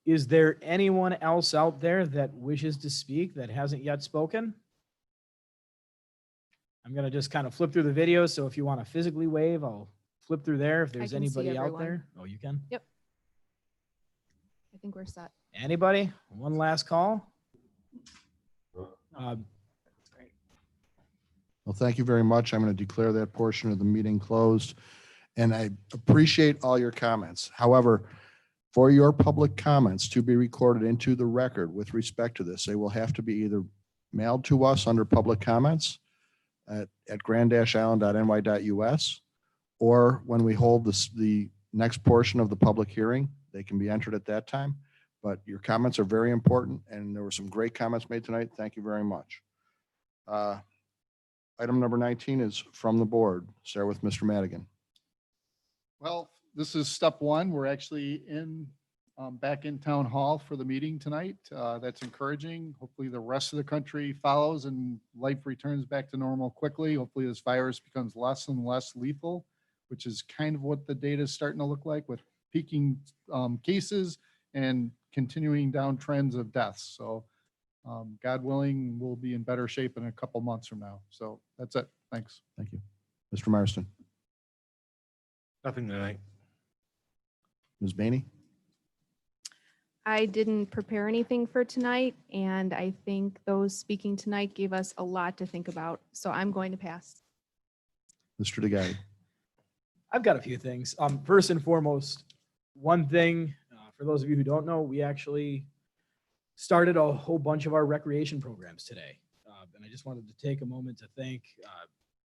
Is there anyone else out there that wishes to speak that hasn't yet spoken? I'm going to just kind of flip through the video. So if you want to physically wave, I'll flip through there. If there's can see anybody out everyone. there. Oh, you can? Yep. I think we're set. Anybody? One last call. Well, thank you very much. I'm going to declare that portion of the meeting closed. And I appreciate all your comments. However, for your public comments to be recorded into the record with respect to this, they will have to be either mailed to us under public comments at grand-island.ny.us, or when we hold the next portion of the public hearing, they can be entered at that time. But your comments are very important, and there were some great comments made tonight. Thank you very much. Item number 19 is from the board. Start with Mr. Madigan. Well, this is step one. We're actually back in town hall for the meeting tonight. That's encouraging. Hopefully the rest of the country follows and life returns back to normal quickly. Hopefully this virus becomes less and less lethal, which is kind of what the data is starting to look like, with peaking cases and continuing down trends of deaths. So God willing, we'll be in better shape in a couple months from now. So that's it. Thanks. Thank you. Mr. Marston. Nothing tonight. Ms. Baney. I didn't prepare anything for tonight, and I think those speaking tonight gave us a lot to think about. So I'm going to pass. Mr. DeGuy. I've got a few things. First and foremost, one thing, for those of you who don't know, we actually started a whole bunch of our recreation programs today. And I just wanted to take a moment to thank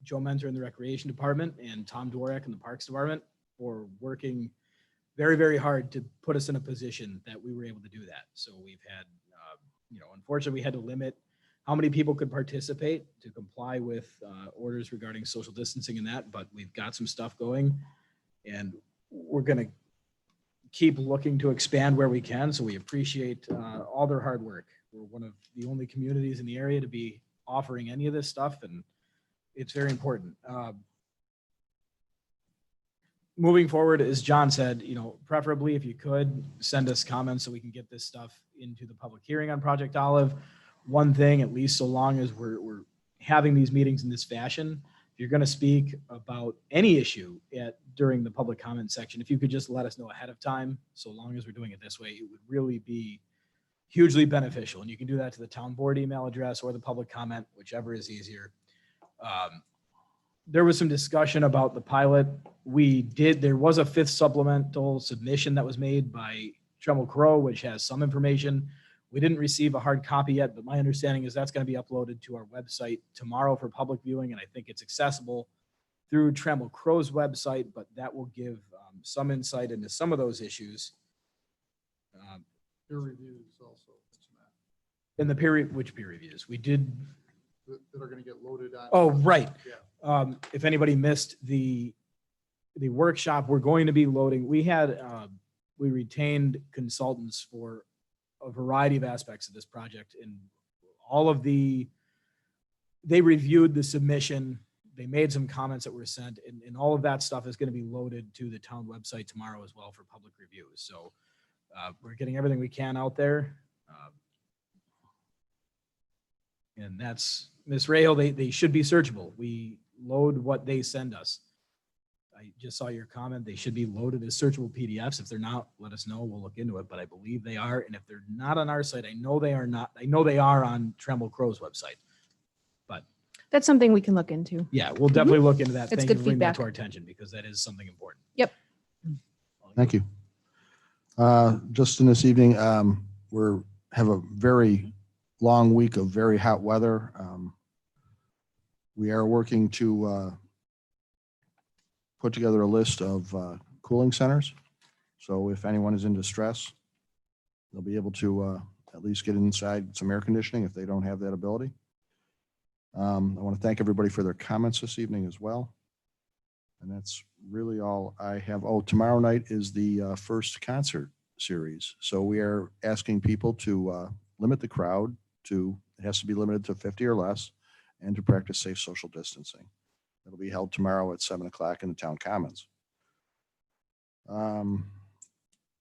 Joe Mentor in the Recreation Department and Tom Dworak in the Parks Department for working very, very hard to put us in a position that we were able to do that. So we've had, unfortunately, we had to limit how many people could participate to comply with orders regarding social distancing and that, but we've got some stuff going, and we're going to keep looking to expand where we can. So we appreciate all their hard work. We're one of the only communities in the area to be offering any of this stuff, and it's very important. Moving forward, as John said, preferably if you could send us comments so we can get this stuff into the public hearing on Project Olive. One thing, at least so long as we're having these meetings in this fashion, if you're going to speak about any issue during the public comment section, if you could just let us know ahead of time, so long as we're doing it this way, it would really be hugely beneficial. And you can do that to the town board email address or the public comment, whichever is easier. There was some discussion about the pilot. There was a 5th supplemental submission that was made by Tremble Crow, which has some information. We didn't receive a hard copy yet, but my understanding is that's going to be uploaded to our website tomorrow for public viewing. And I think it's accessible through Tremble Crow's website, but that will give some insight into some of those issues. Peer reviews also. In the which peer reviews? We did. That are going to get loaded on. Oh, right. Yeah. If anybody missed the workshop, we're going to be loading. We retained consultants for a variety of aspects of this project, and they reviewed the submission. They made some comments that were sent, and all of that stuff is going to be loaded to the town website tomorrow as well for public reviews. So we're getting everything we can out there. And that's Ms. Rahal. They should be searchable. We load what they send us. I just saw your comment. They should be loaded as searchable PDFs. If they're not, let us know. We'll look into it, but I believe they are. And if they're not on our site, I know they are not. I know they are on Tremble Crow's website. But That's something we can look into. yeah, we'll definitely look into that. That's Thank good you for bringing that feedback. to our attention, because that is something important. Yep. Thank you. Justin, this evening, we have a very long week of very hot weather. We are working to put together a list of cooling centers. So if anyone is in distress, they'll be able to at least get inside some air conditioning if they don't have that ability. I want to thank everybody for their comments this evening as well. And that's really all I have. Oh, tomorrow night is the first concert series. So we are asking people to limit the crowd it has to be limited to 50 or less, and to practice safe social distancing. It'll be held tomorrow at 7 o'clock in the Town Commons.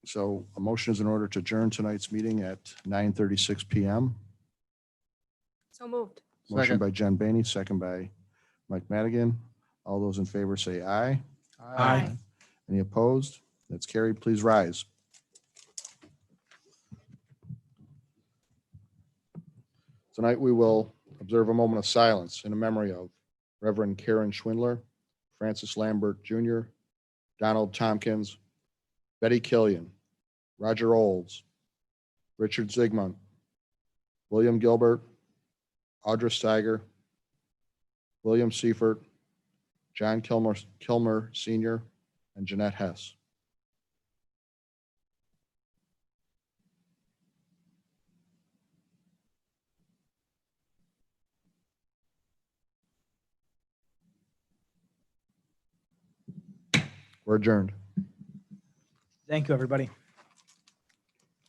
So a motion is in order to adjourn tonight's meeting at 9:36 PM. So moved. Motion Second. by Jen Baney, second by Mike Madigan. All those in favor say aye. Aye. Any opposed? That's carried. Please rise. Tonight, we will observe a moment of silence in memory of Reverend Karen Schwindler, Francis Lambert Jr., Donald Tompkins, Betty Killian, Roger Olds, Richard Zygmunt, William Gilbert, Audra Steiger, William Seifert, John Kilmer Sr., and Jeanette Hess. We're adjourned. Thank you, everybody.